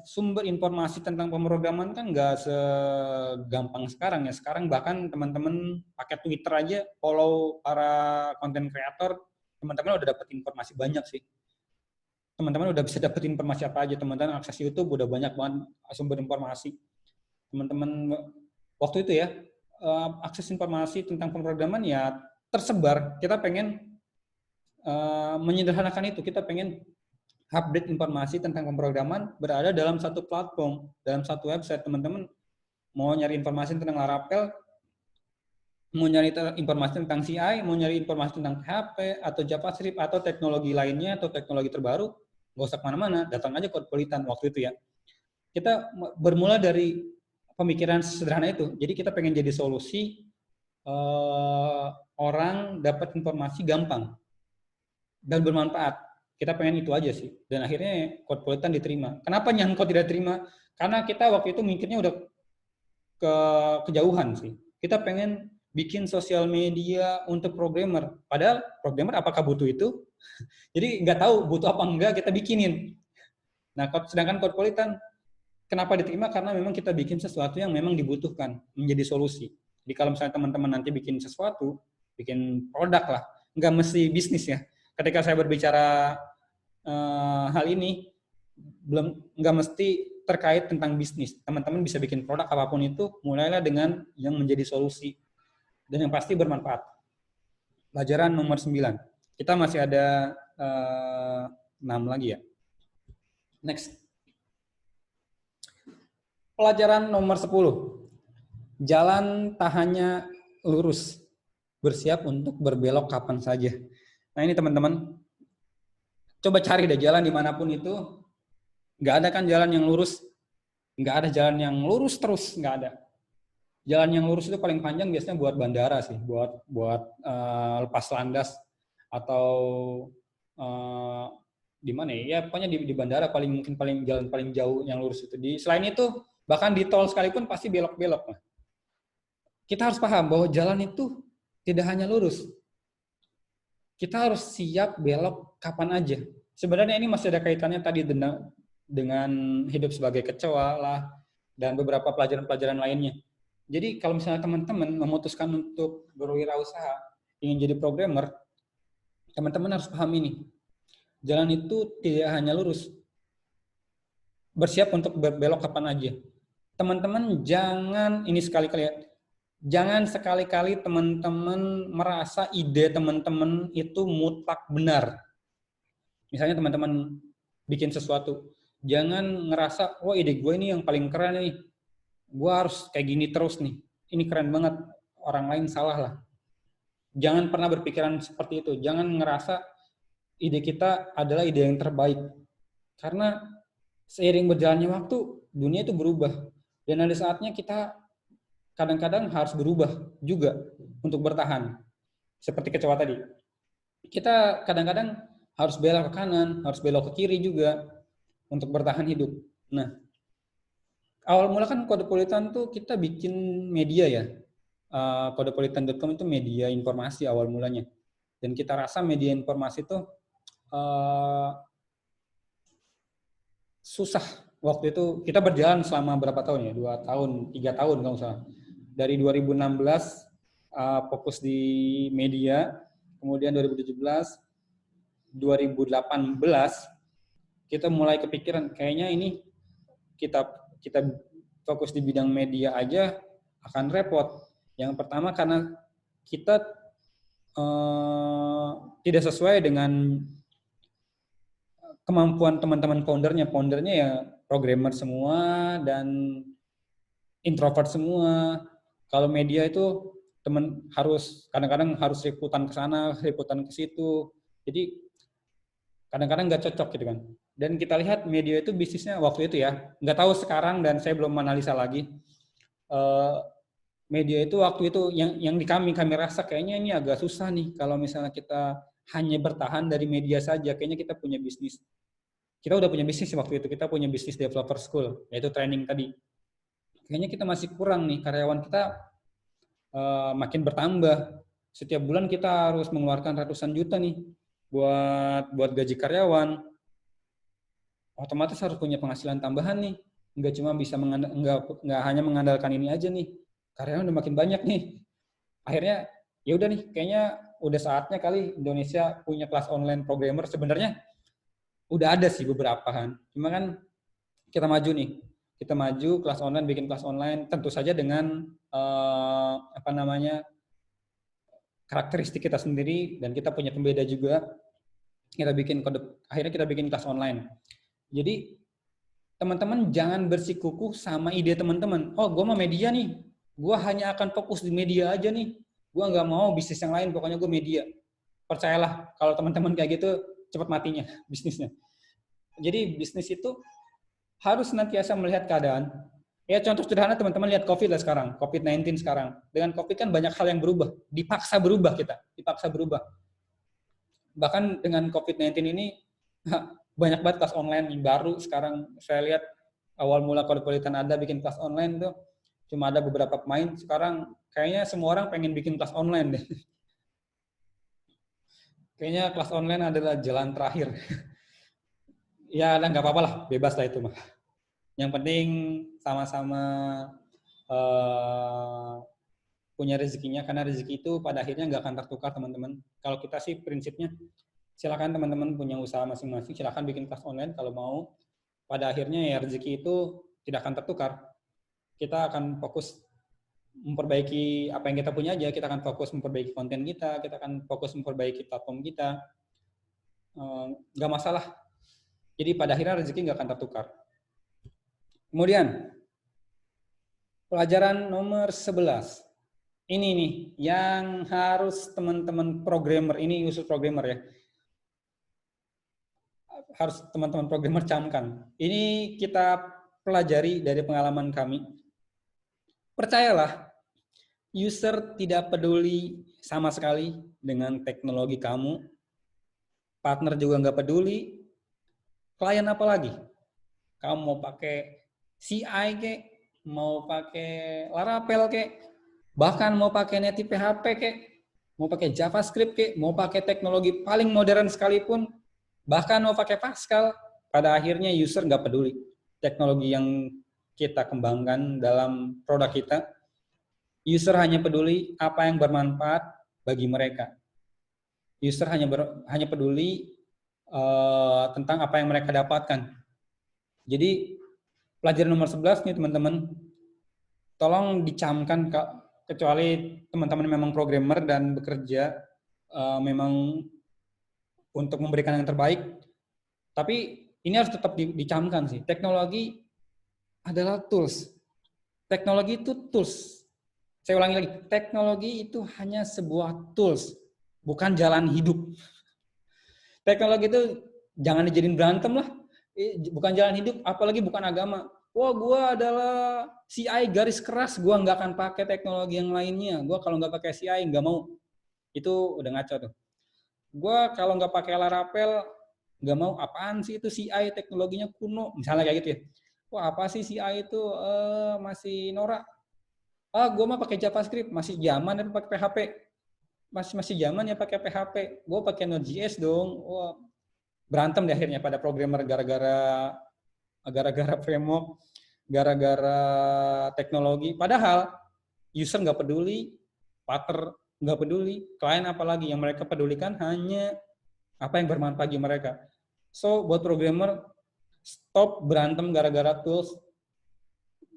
sumber informasi tentang pemrograman kan nggak segampang sekarang ya. Sekarang bahkan teman-teman pakai Twitter aja, follow para konten kreator, teman-teman udah dapat informasi banyak sih. Teman-teman udah bisa dapat informasi apa aja. Teman-teman akses YouTube udah banyak banget sumber informasi. Teman-teman waktu itu ya, akses informasi tentang pemrograman ya tersebar. Kita pengen menyederhanakan itu. Kita pengen update informasi tentang pemrograman berada dalam satu platform, dalam satu website. Teman-teman mau nyari informasi tentang Laravel, mau nyari informasi tentang CI, mau nyari informasi tentang PHP atau JavaScript atau teknologi lainnya atau teknologi terbaru, nggak usah kemana-mana, datang aja Codpolitan waktu itu ya. Kita bermula dari pemikiran sederhana itu. Jadi kita pengen jadi solusi orang dapat informasi gampang dan bermanfaat. Kita pengen itu aja sih. Dan akhirnya Codpolitan diterima. Kenapa Nyangkot tidak terima? Karena kita waktu itu mikirnya udah kejauhan sih. Kita pengen bikin sosial media untuk programmer. Padahal programmer apakah butuh itu? Jadi nggak tahu butuh apa enggak, kita bikinin. Nah, sedangkan Codpolitan kenapa diterima? Karena memang kita bikin sesuatu yang memang dibutuhkan, menjadi solusi. Jadi kalau misalnya teman-teman nanti bikin sesuatu, bikin produk lah, nggak mesti bisnis ya. Ketika saya berbicara hal ini, nggak mesti terkait tentang bisnis. Teman-teman bisa bikin produk apapun itu, mulailah dengan yang menjadi solusi. Dan yang pasti bermanfaat. Pelajaran nomor 9. Kita masih ada 6 lagi ya. Next. Pelajaran nomor 10. Jalan tak hanya lurus, bersiap untuk berbelok kapan saja. Nah ini teman-teman, coba cari deh jalan dimanapun itu, nggak ada kan jalan yang lurus, nggak ada jalan yang lurus terus, nggak ada. Jalan yang lurus itu paling panjang biasanya buat bandara sih, buat lepas landas atau di mana ya? Ya pokoknya di bandara mungkin jalan paling jauh yang lurus itu. Selain itu bahkan di tol sekalipun pasti belok-belok. Nah, kita harus paham bahwa jalan itu tidak hanya lurus. Kita harus siap belok kapan aja. Sebenarnya ini masih ada kaitannya tadi dengan hidup sebagai kecoa lah dan beberapa pelajaran-pelajaran lainnya. Jadi kalau misalnya teman-teman memutuskan untuk berwirausaha, ingin jadi programmer, teman-teman harus paham ini. Jalan itu tidak hanya lurus. Bersiap untuk berbelok kapan aja. Teman-teman jangan sekali-kali teman-teman merasa ide teman-teman itu mutlak benar. Misalnya teman-teman bikin sesuatu, jangan ngerasa, wah ide gue ini yang paling keren nih, gue harus kayak gini terus nih, ini keren banget, orang lain salah lah. Jangan pernah berpikiran seperti itu, jangan ngerasa ide kita adalah ide yang terbaik. Karena seiring berjalannya waktu, dunia itu berubah. Dan ada saatnya kita kadang-kadang harus berubah juga untuk bertahan. Seperti kecoa tadi. Kita kadang-kadang harus belok ke kanan, harus belok ke kiri juga untuk bertahan hidup. Nah, awal mula kan Codpolitan tuh kita bikin media ya. Codpolitan.com itu media informasi awal mulanya. Dan kita rasa media informasi itu susah. Waktu itu kita berjalan selama berapa tahun ya? 2 tahun, 3 tahun kalau nggak salah. Dari 2016 fokus di media, kemudian 2017, 2018 kita mulai kepikiran kayaknya ini kita fokus di bidang media aja akan repot. Yang pertama karena kita tidak sesuai dengan kemampuan teman-teman foundernya. Foundernya ya programmer semua dan introvert semua. Kalau media itu temen harus kadang-kadang harus liputan ke sana, liputan ke situ. Jadi kadang-kadang nggak cocok gitu kan. Dan kita lihat media itu bisnisnya waktu itu ya, nggak tahu sekarang dan saya belum analisa lagi. Media itu waktu itu yang di kami rasa kayaknya ini agak susah nih kalau misalnya kita hanya bertahan dari media saja, kayaknya kita punya bisnis. Kita udah punya bisnis waktu itu, kita punya bisnis developer school, yaitu training tadi. Kayaknya kita masih kurang nih, karyawan kita makin bertambah. Setiap bulan kita harus mengeluarkan ratusan juta nih buat gaji karyawan. Otomatis harus punya penghasilan tambahan nih. Nggak cuma bisa nggak hanya mengandalkan ini aja nih. Karyawan udah makin banyak nih. Akhirnya ya udah nih, kayaknya udah saatnya kali Indonesia punya kelas online programmer. Sebenarnya udah ada sih beberapa kan. Cuma kan kita maju nih. Kita maju kelas online, bikin kelas online tentu saja dengan karakteristik kita sendiri dan kita punya pembeda juga. Akhirnya kita bikin kelas online. Jadi teman-teman jangan bersikukuh sama ide teman-teman. Oh, gue mau media nih. Gue hanya akan fokus di media aja nih. Gue nggak mau bisnis yang lain, pokoknya gue media. Percayalah, kalau teman-teman kayak gitu, cepat matinya bisnisnya. Jadi bisnis itu harus senantiasa melihat keadaan. Ya contoh sederhana teman-teman lihat COVID lah sekarang, COVID-19 sekarang. Dengan COVID kan banyak hal yang berubah. Dipaksa berubah kita, dipaksa berubah. Bahkan dengan COVID-19 ini, banyak banget kelas online yang baru sekarang. Saya lihat awal mula Codpolitan ada bikin kelas online tuh cuma ada beberapa pemain. Sekarang kayaknya semua orang pengen bikin kelas online deh. Kayaknya kelas online adalah jalan terakhir. Ya nggak apa-apa lah, bebas lah itu mah. Yang penting sama-sama punya rezekinya, karena rezeki itu pada akhirnya nggak akan tertukar teman-teman. Kalau kita sih prinsipnya silakan teman-teman punya usaha masing-masing, silakan bikin kelas online kalau mau. Pada akhirnya ya rezeki itu tidak akan tertukar. Kita akan fokus memperbaiki apa yang kita punya aja, kita akan fokus memperbaiki konten kita akan fokus memperbaiki platform kita. Nggak masalah. Jadi pada akhirnya rezeki nggak akan tertukar. Kemudian, pelajaran nomor 11. Ini nih, yang harus teman-teman programmer, ini khusus programmer ya, harus teman-teman programmer camkan. Ini kita pelajari dari pengalaman kami. Percayalah, user tidak peduli sama sekali dengan teknologi kamu, partner juga nggak peduli, klien apa lagi? Kamu mau pakai CI kek, mau pakai Laravel kek, bahkan mau pakai native PHP kek, mau pakai JavaScript kek, mau pakai teknologi paling modern sekalipun, bahkan mau pakai Pascal, pada akhirnya user nggak peduli. Teknologi yang kita kembangkan dalam produk kita, user hanya peduli apa yang bermanfaat bagi mereka. User hanya peduli tentang apa yang mereka dapatkan. Jadi pelajaran nomor 11 nih teman-teman, tolong dicamkan, kecuali teman-teman memang programmer dan bekerja memang untuk memberikan yang terbaik, tapi ini harus tetap dicamkan sih. Teknologi adalah tools. Teknologi itu tools. Saya ulangi lagi, teknologi itu hanya sebuah tools, bukan jalan hidup. Teknologi itu jangan dijadiin berantem lah, bukan jalan hidup, apalagi bukan agama. Wah, gue adalah CI garis keras, gue nggak akan pakai teknologi yang lainnya. Gue kalau nggak pakai CI nggak mau. Itu udah ngaco tuh. Gue kalau nggak pakai Laravel nggak mau. Apaan sih itu CI, teknologinya kuno, misalnya kayak gitu ya. Wah, apa sih CI itu masih norak. Gue mah pakai JavaScript, masih zaman ya pakai PHP. Masih zaman ya pakai PHP. Gue pakai Node.js dong. Wah, berantem deh akhirnya pada programmer gara-gara framework, gara-gara teknologi. Padahal user nggak peduli, partner nggak peduli, klien apalagi, yang mereka pedulikan hanya apa yang bermanfaat bagi mereka. So buat programmer, stop berantem gara-gara tools.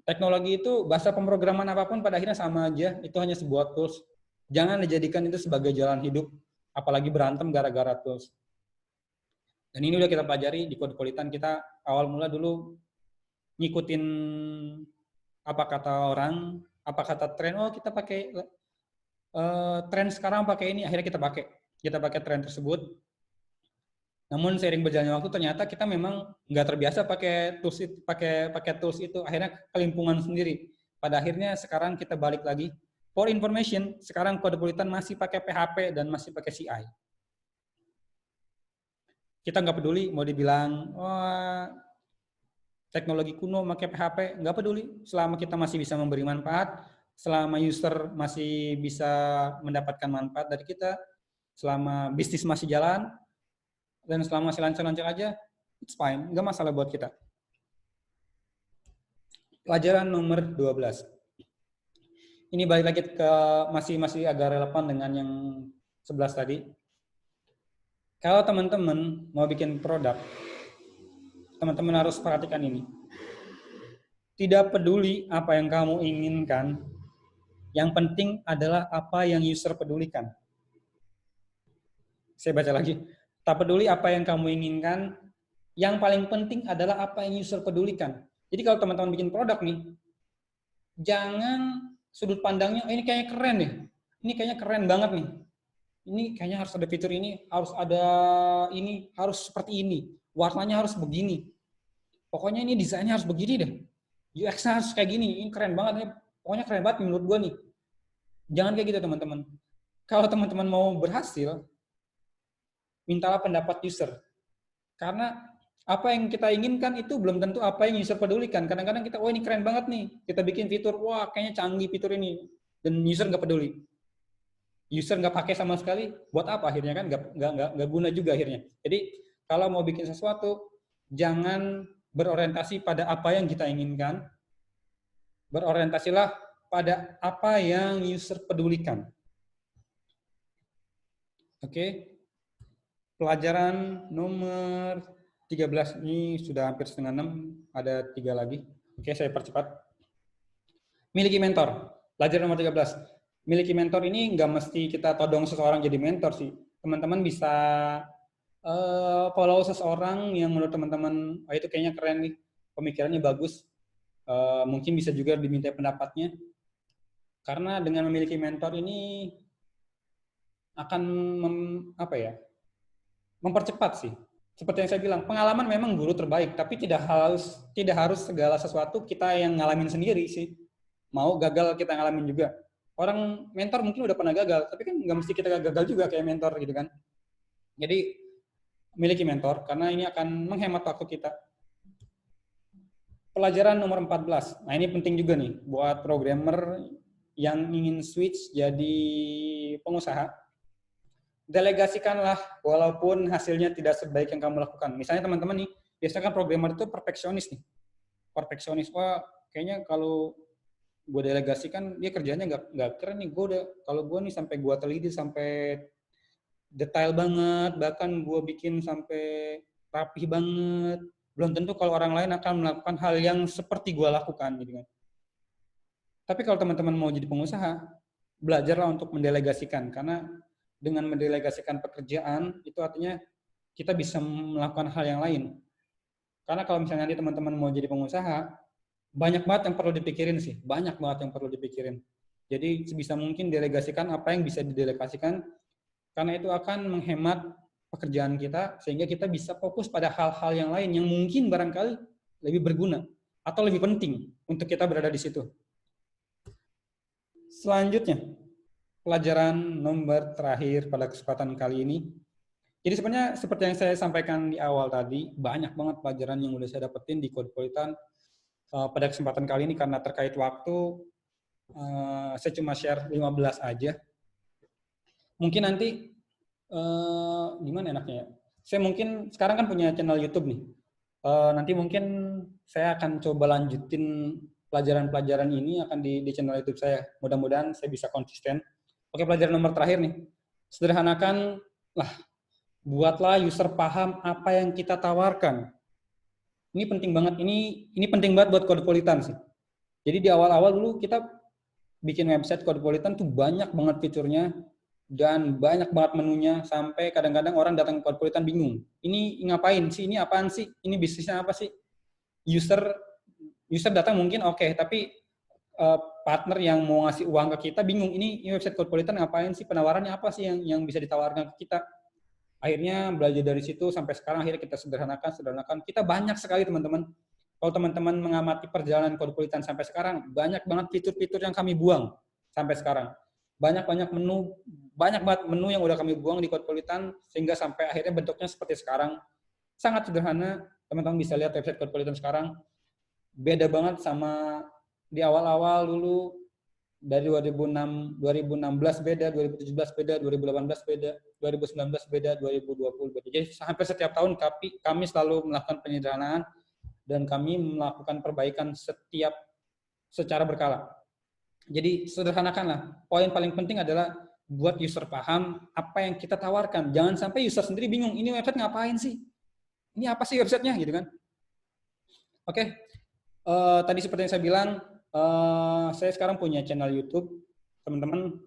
Teknologi itu, bahasa pemrograman apapun pada akhirnya sama aja, itu hanya sebuah tools. Jangan dijadikan itu sebagai jalan hidup, apalagi berantem gara-gara tools. Dan ini udah kita pelajari di Codpolitan. Kita awal mula dulu ngikutin apa kata orang, apa kata tren. Oh, kita pakai tren sekarang pakai ini, akhirnya kita pakai tren tersebut. Namun seiring berjalannya waktu ternyata kita memang nggak terbiasa pakai tools itu, akhirnya kelimpungan sendiri. Pada akhirnya sekarang kita balik lagi. For information, sekarang Codepolitan masih pakai PHP dan masih pakai CI. Kita nggak peduli mau dibilang teknologi kuno pakai PHP, nggak peduli. Selama kita masih bisa memberi manfaat, selama user masih bisa mendapatkan manfaat dari kita, selama bisnis masih jalan, dan selama masih lancar-lancar aja, it's fine, nggak masalah buat kita. Pelajaran nomor 12. Ini balik lagi ke masih agak relevan dengan yang 11 tadi. Kalau teman-teman mau bikin produk, teman-teman harus perhatikan ini. Tidak peduli apa yang kamu inginkan, yang penting adalah apa yang user pedulikan. Saya baca lagi. Tak peduli apa yang kamu inginkan, yang paling penting adalah apa yang user pedulikan. Jadi kalau teman-teman bikin produk nih, jangan sudut pandangnya, ini kayaknya keren nih, ini kayaknya keren banget nih, ini kayaknya harus ada fitur ini, harus ada ini, harus seperti ini, warnanya harus begini, pokoknya ini desainnya harus begini deh, UX-nya harus kayak gini, ini keren banget nih, pokoknya keren banget menurut gue nih. Jangan kayak gitu teman-teman. Kalau teman-teman mau berhasil, mintalah pendapat user. Karena apa yang kita inginkan itu belum tentu apa yang user pedulikan. Kadang-kadang kita, ini keren banget nih. Kita bikin fitur, wah kayaknya canggih fitur ini. Dan user nggak peduli. User nggak pakai sama sekali, buat apa akhirnya kan? Nggak guna juga akhirnya. Jadi kalau mau bikin sesuatu, jangan berorientasi pada apa yang kita inginkan. Berorientasilah pada apa yang user pedulikan. Oke. Pelajaran nomor 13 ini sudah hampir setengah 6, ada 3 lagi. Oke, saya percepat. Miliki mentor. Pelajaran nomor 13. Miliki mentor ini nggak mesti kita todong seseorang jadi mentor sih. Teman-teman bisa follow seseorang yang menurut teman-teman, itu kayaknya keren nih, pemikirannya bagus. Mungkin bisa juga diminta pendapatnya. Karena dengan memiliki mentor ini akan mempercepat sih. Seperti yang saya bilang, pengalaman memang guru terbaik, tapi tidak harus segala sesuatu kita yang ngalamin sendiri sih. Mau gagal kita ngalamin juga. Orang mentor mungkin udah pernah gagal, tapi kan nggak mesti kita gagal juga kayak mentor gitu kan. Jadi miliki mentor karena ini akan menghemat waktu kita. Pelajaran nomor 14. Nah, ini penting juga nih buat programmer yang ingin switch jadi pengusaha. Delegasikanlah walaupun hasilnya tidak sebaik yang kamu lakukan. Misalnya teman-teman nih, biasanya kan programmer itu perfeksionis nih. Perfeksionis, wah kayaknya kalau gue delegasikan dia kerjanya nggak keren nih. Kalau gue nih sampai gue teliti sampai detail banget, bahkan gue bikin sampai rapih banget. Belum tentu kalau orang lain akan melakukan hal yang seperti gue lakukan gitu kan. Tapi kalau teman-teman mau jadi pengusaha, belajarlah untuk mendelegasikan, karena dengan mendelegasikan pekerjaan itu artinya kita bisa melakukan hal yang lain. Karena kalau misalnya nanti teman-teman mau jadi pengusaha, banyak banget yang perlu dipikirin sih, banyak banget yang perlu dipikirin. Jadi sebisa mungkin delegasikan apa yang bisa didelegasikan, karena itu akan menghemat pekerjaan kita, sehingga kita bisa fokus pada hal-hal yang lain yang mungkin barangkali lebih berguna atau lebih penting untuk kita berada di situ. Selanjutnya, pelajaran nomor terakhir pada kesempatan kali ini. Jadi sebenarnya seperti yang saya sampaikan di awal tadi, banyak banget pelajaran yang udah saya dapetin di Codepolitan. Pada kesempatan kali ini karena terkait waktu, saya cuma share 15 aja. Mungkin nanti, gimana enaknya ya? Saya mungkin sekarang kan punya channel YouTube nih. Nanti mungkin saya akan coba lanjutin pelajaran-pelajaran ini akan di channel YouTube saya. Mudah-mudahan saya bisa konsisten. Oke, pelajaran nomor terakhir nih. Sederhanakan lah, buatlah user paham apa yang kita tawarkan. Ini penting banget. Ini penting banget buat Codepolitan sih. Jadi di awal-awal dulu kita bikin website Codepolitan tuh banyak banget fiturnya dan banyak banget menunya, sampai kadang-kadang orang datang ke Codepolitan bingung. Ini ngapain sih? Ini apaan sih? Ini bisnisnya apa sih? User User datang mungkin oke, tapi partner yang mau ngasih uang ke kita bingung, ini website Codpolitan ngapain sih, penawarannya apa sih yang bisa ditawarkan ke kita. Akhirnya belajar dari situ sampai sekarang akhirnya kita sederhanakan. Kita banyak sekali teman-teman. Kalau teman-teman mengamati perjalanan Codpolitan sampai sekarang, banyak banget fitur-fitur yang kami buang sampai sekarang. Banyak banget menu yang udah kami buang di Codpolitan sehingga sampai akhirnya bentuknya seperti sekarang. Sangat sederhana, teman-teman bisa lihat website Codpolitan sekarang. Beda banget sama di awal-awal dulu, dari 2016 beda, 2017 beda, 2018 beda, 2019 beda, 2020 beda. Jadi hampir setiap tahun kami selalu melakukan penyederhanaan dan kami melakukan perbaikan secara berkala. Jadi sederhanakanlah. Poin paling penting adalah buat user paham apa yang kita tawarkan. Jangan sampai user sendiri bingung, ini website ngapain sih? Ini apa sih websitenya gitu kan? Oke. Tadi seperti yang saya bilang, saya sekarang punya channel YouTube. Teman-teman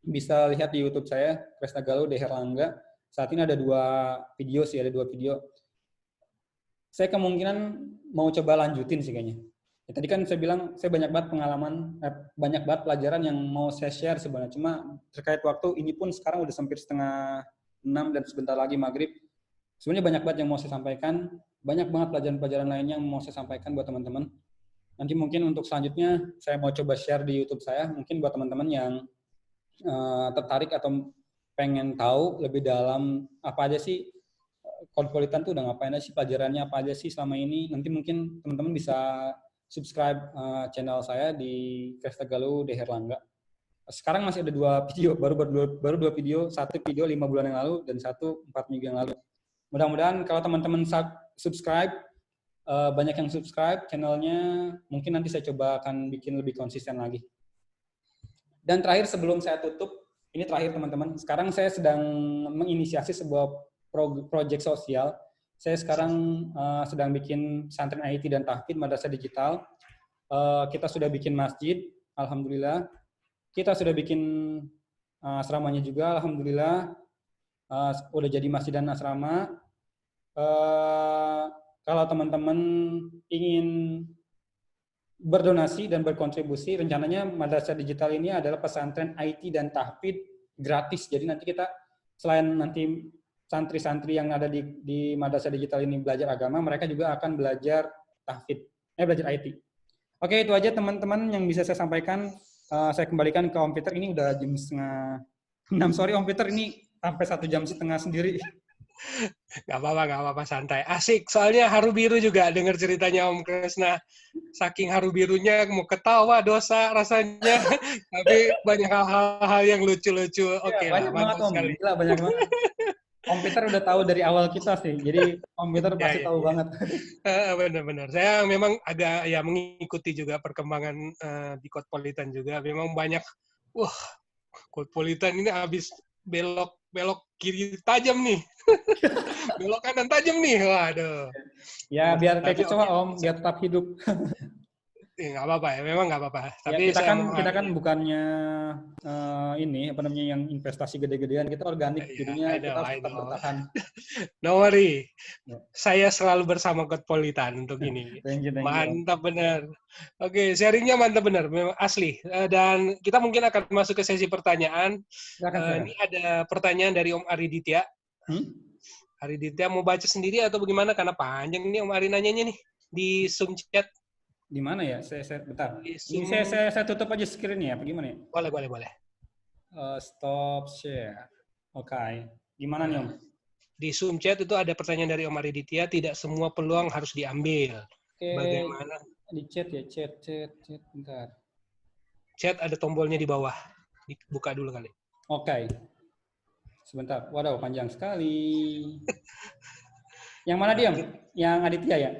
bisa lihat di YouTube saya, Kresna Galuh D. Herlangga. Saat ini ada 2 video. Saya kemungkinan mau coba lanjutin sih kayaknya. Ya, tadi kan saya bilang, saya banyak banget pengalaman, banyak banget pelajaran yang mau saya share sebenarnya. Cuma terkait waktu, ini pun sekarang udah hampir 5:30 dan sebentar lagi maghrib. Sebenarnya banyak banget yang mau saya sampaikan. Banyak banget pelajaran-pelajaran lainnya yang mau saya sampaikan buat teman-teman. Nanti mungkin untuk selanjutnya saya mau coba share di YouTube saya. Mungkin buat teman-teman yang tertarik atau pengen tahu lebih dalam apa aja sih Codpolitan tuh udah ngapain aja sih, pelajarannya apa aja sih selama ini. Nanti mungkin teman-teman bisa subscribe channel saya di Kresna Galuh D. Herlangga. Sekarang masih ada 2 video, baru 2 video. 1 video 5 bulan yang lalu dan 1 4 minggu yang lalu. Mudah-mudahan kalau teman-teman subscribe, banyak yang subscribe channelnya, mungkin nanti saya coba akan bikin lebih konsisten lagi. Dan terakhir sebelum saya tutup, ini terakhir teman-teman, sekarang saya sedang menginisiasi sebuah proyek sosial. Saya sekarang sedang bikin pesantren IT dan tahfidz madrasah digital. Kita sudah bikin masjid, alhamdulillah. Kita sudah bikin asramanya juga, alhamdulillah. Udah jadi masjid dan asrama. Kalau teman-teman ingin berdonasi dan berkontribusi, rencananya madrasah digital ini adalah pesantren IT dan tahfidz gratis. Jadi nanti kita selain nanti santri-santri yang ada di madrasah digital ini belajar agama, mereka juga akan belajar tahfidz, belajar IT. Oke, itu aja teman-teman yang bisa saya sampaikan. Saya kembalikan ke Om Peter. Ini udah jam 5:30. Sorry Om Peter, ini sampai 1,5 jam sendiri. Gak apa-apa, santai. Asik, soalnya haru biru juga dengar ceritanya Om Kresna. Saking haru birunya, mau ketawa, dosa rasanya. Tapi banyak hal-hal yang lucu-lucu. Oke banyak lah, banget Om. sekali. Gila, banyak banget. Om Peter udah tahu dari awal kita sih, jadi Om Peter pasti tahu banget. Benar-benar. Saya memang agak mengikuti juga perkembangan di Codpolitan juga. Memang banyak, Codpolitan ini habis belok kiri tajam nih. Belok kanan tajam nih. Waduh. Ya biar kayak kecoa Om, biar tetap hidup. Nggak apa-apa ya, memang nggak apa-apa. Tapi ya, kita kan bukannya ini apa namanya yang investasi gede-gedean, kita organik, jadinya kita harus tetap bertahan. No worry, saya selalu bersama Codpolitan untuk ini. Thank you. Mantap benar. Oke, sharingnya mantap benar, memang asli. Dan kita mungkin akan masuk ke sesi pertanyaan. Ini ada pertanyaan dari Om Ari Ditya. Ari Ditya mau baca sendiri atau bagaimana? Karena panjang ini Om Ari nanyanya nih di Zoom chat. Di mana ya? Saya bentar. Ini saya tutup aja screen-nya apa gimana ya? Boleh. Stop share. Oke. Gimana nih Om? Di Zoom chat itu ada pertanyaan dari Om Ari Ditya, tidak semua peluang harus diambil. Bagaimana? Di chat ya, chat bentar. Chat ada tombolnya di bawah. Buka dulu kali. Oke. Sebentar. Waduh, panjang sekali. Yang mana dia? Yang Aditya ya?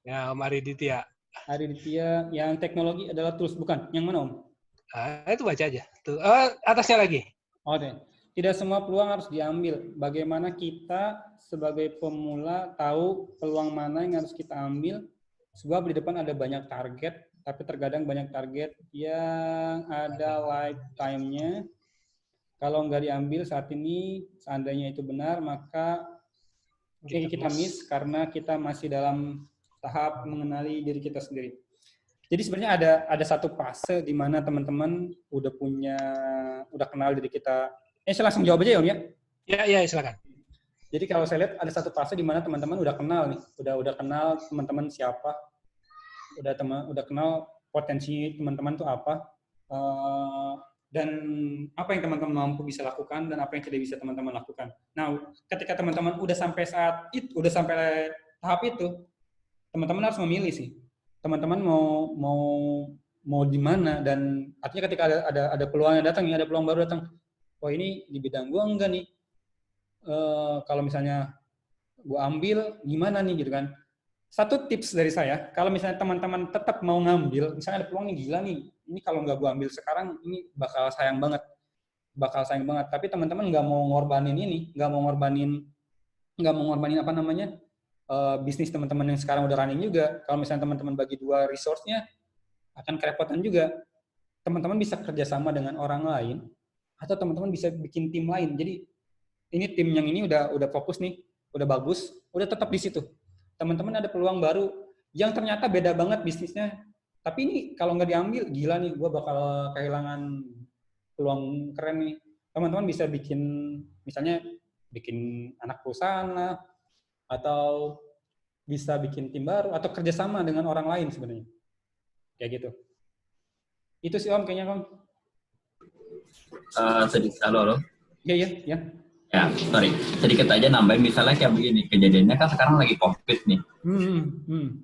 Ya, Om Ari Ditya. Ari Ditya, yang teknologi adalah tools, bukan? Yang mana Om? Itu baca aja. Tuh, atasnya lagi. Oke. Tidak semua peluang harus diambil. Bagaimana kita sebagai pemula tahu peluang mana yang harus kita ambil? Sebab di depan ada banyak target, tapi terkadang banyak target yang ada lifetime-nya. Kalau nggak diambil saat ini, seandainya itu benar, maka kita miss karena kita masih dalam tahap mengenali diri kita sendiri. Jadi sebenarnya ada satu fase di mana teman-teman udah kenal diri kita. Saya langsung jawab aja ya Om ya. Ya, silakan. Jadi kalau saya lihat ada satu fase di mana teman-teman udah kenal nih, udah kenal teman-teman siapa, udah kenal potensi teman-teman tuh apa, dan apa yang teman-teman mampu bisa lakukan dan apa yang tidak bisa teman-teman lakukan. Nah, ketika teman-teman udah sampai tahap itu, teman-teman harus memilih sih. Teman-teman mau di mana, dan artinya ketika ada peluang yang datang, ada peluang baru datang, oh ini di bidang gua enggak nih. Kalau misalnya gua ambil gimana nih gitu kan. Satu tips dari saya, kalau misalnya teman-teman tetap mau ngambil, misalnya ada peluang nih gila nih, ini kalau nggak gua ambil sekarang ini bakal sayang banget. Tapi teman-teman nggak mau ngorbanin ini, nggak mau ngorbanin apa namanya, bisnis teman-teman yang sekarang udah running juga. Kalau misalnya teman-teman bagi dua resource-nya, akan kerepotan juga. Teman-teman bisa kerjasama dengan orang lain, atau teman-teman bisa bikin tim lain. Jadi ini tim yang ini udah fokus nih, udah bagus, udah tetap di situ. Teman-teman ada peluang baru yang ternyata beda banget bisnisnya. Tapi ini kalau nggak diambil, gila nih, gue bakal kehilangan peluang keren nih. Teman-teman bisa misalnya bikin anak perusahaan lah, atau bisa bikin tim baru, atau kerjasama dengan orang lain sebenarnya. Kayak gitu. Itu sih Om, kayaknya Om. Halo. Iya. Ya, sorry. Sedikit aja nambahin, misalnya kayak begini, kejadiannya kan sekarang lagi COVID nih.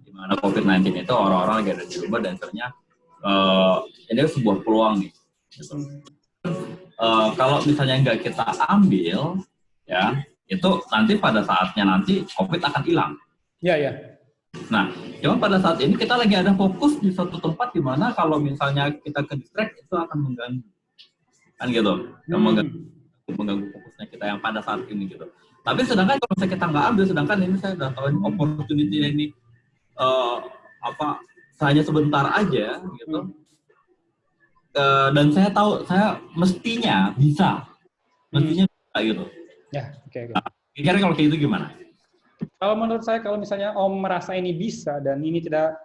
Di mana COVID-19 itu orang-orang lagi ada di rumah, dan ternyata ini sebuah peluang nih. Gitu. Kalau misalnya nggak kita ambil, ya, itu nanti pada saatnya nanti COVID akan hilang. Iya. Nah, cuma pada saat ini kita lagi ada fokus di suatu tempat di mana kalau misalnya kita ke distract itu akan mengganggu. Kan gitu. Mengganggu fokusnya kita yang pada saat ini gitu. Tapi sedangkan kalau misalnya kita nggak ambil, sedangkan ini saya udah tahu opportunity ini hanya sebentar aja gitu. Dan saya tahu saya mestinya bisa gitu. Ya, oke. Nah, kira-kira kalau kayak itu gimana? Kalau menurut saya, kalau misalnya Om merasa ini bisa dan ini tidak,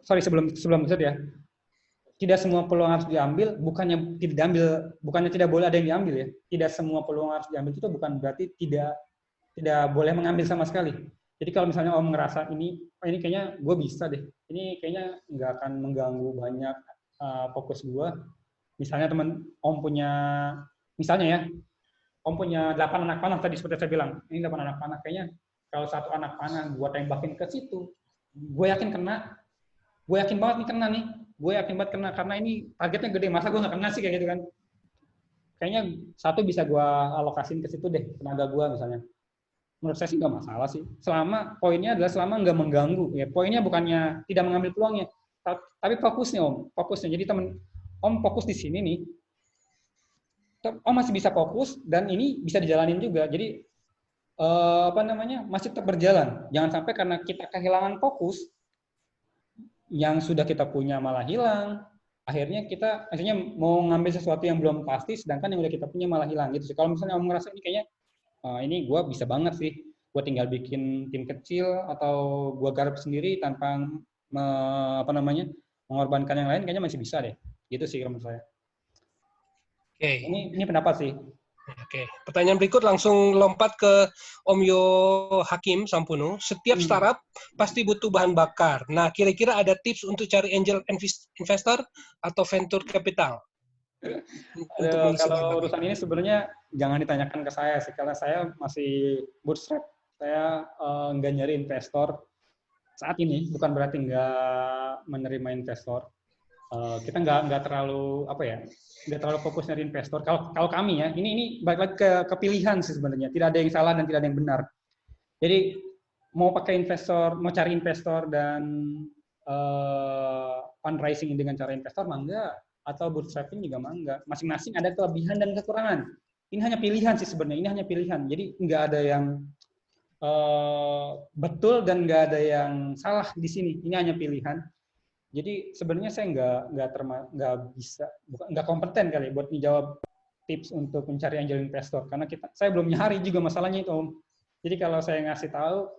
sebelum itu ya, tidak semua peluang harus diambil, bukannya tidak boleh ada yang diambil ya. Tidak semua peluang harus diambil itu bukan berarti tidak boleh mengambil sama sekali. Jadi kalau misalnya Om ngerasa ini kayaknya gue bisa deh, ini kayaknya nggak akan mengganggu banyak fokus gue. Misalnya Om punya 8 anak panah tadi seperti saya bilang, ini 8 anak panah, kayaknya kalau satu anak panah gue tembakin ke situ, gue yakin banget nih kena nih, karena ini targetnya gede, masa gue nggak kena sih kayak gitu kan. Kayaknya satu bisa gue alokasin ke situ deh, tenaga gue misalnya. Menurut saya sih nggak masalah sih, poinnya adalah selama nggak mengganggu ya. Poinnya bukannya tidak mengambil peluangnya, tapi fokusnya jadi Om fokus di sini nih, Om masih bisa fokus dan ini bisa dijalanin juga. Jadi masih tetap berjalan. Jangan sampai karena kita kehilangan fokus, yang sudah kita punya malah hilang. Akhirnya mau ngambil sesuatu yang belum pasti, sedangkan yang udah kita punya malah hilang gitu. Kalau misalnya Om ngerasa ini kayaknya ini gue bisa banget sih, gue tinggal bikin tim kecil atau gue garap sendiri tanpa mengorbankan yang lain, kayaknya masih bisa deh. Gitu sih kalau menurut saya. Oke. Ini pendapat sih. Oke. Pertanyaan berikut langsung lompat ke Om Yo Hakim Sampuno. Setiap startup pasti butuh bahan bakar. Nah, kira-kira ada tips untuk cari angel investor atau venture capital? Kalau urusan ini sebenarnya jangan ditanyakan ke saya sih, karena saya masih bootstrap. Saya nggak nyari investor saat ini. Bukan berarti nggak menerima investor. Kita nggak terlalu nggak terlalu fokus nyari investor. Kalau kami ya, ini balik lagi ke pilihan sih sebenarnya. Tidak ada yang salah dan tidak ada yang benar. Jadi mau pakai investor, mau cari investor dan fundraising dengan cara investor mangga, atau bootstrapping juga mangga. Masing-masing ada kelebihan dan kekurangan. Ini hanya pilihan sih sebenarnya. Ini hanya pilihan. Jadi nggak ada yang betul dan nggak ada yang salah di sini. Ini hanya pilihan. Jadi sebenarnya saya nggak kompeten kali buat menjawab tips untuk mencari angel investor, karena saya belum nyari juga masalahnya itu Om. Jadi kalau saya ngasih tahu,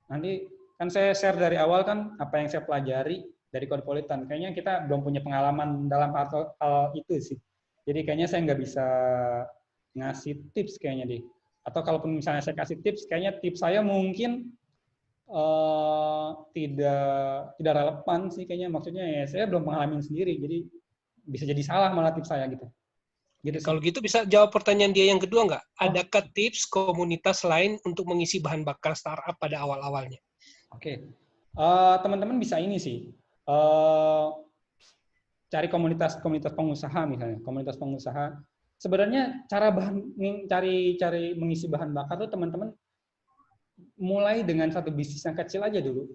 nanti kan saya share dari awal kan apa yang saya pelajari, dari Cosmopolitan. Kayaknya kita belum punya pengalaman dalam hal itu sih. Jadi kayaknya saya nggak bisa ngasih tips kayaknya deh. Atau kalaupun misalnya saya kasih tips, kayaknya tips saya mungkin tidak relevan sih kayaknya. Maksudnya ya saya belum mengalami sendiri, jadi bisa jadi salah malah tips saya gitu. Kalau gitu bisa jawab pertanyaan dia yang kedua nggak? Adakah tips komunitas lain untuk mengisi bahan bakar startup pada awal-awalnya? Oke. Teman-teman bisa ini sih. Cari komunitas pengusaha misalnya. Komunitas pengusaha. Sebenarnya cara cari mengisi bahan bakar tuh teman-teman mulai dengan satu bisnis yang kecil aja dulu.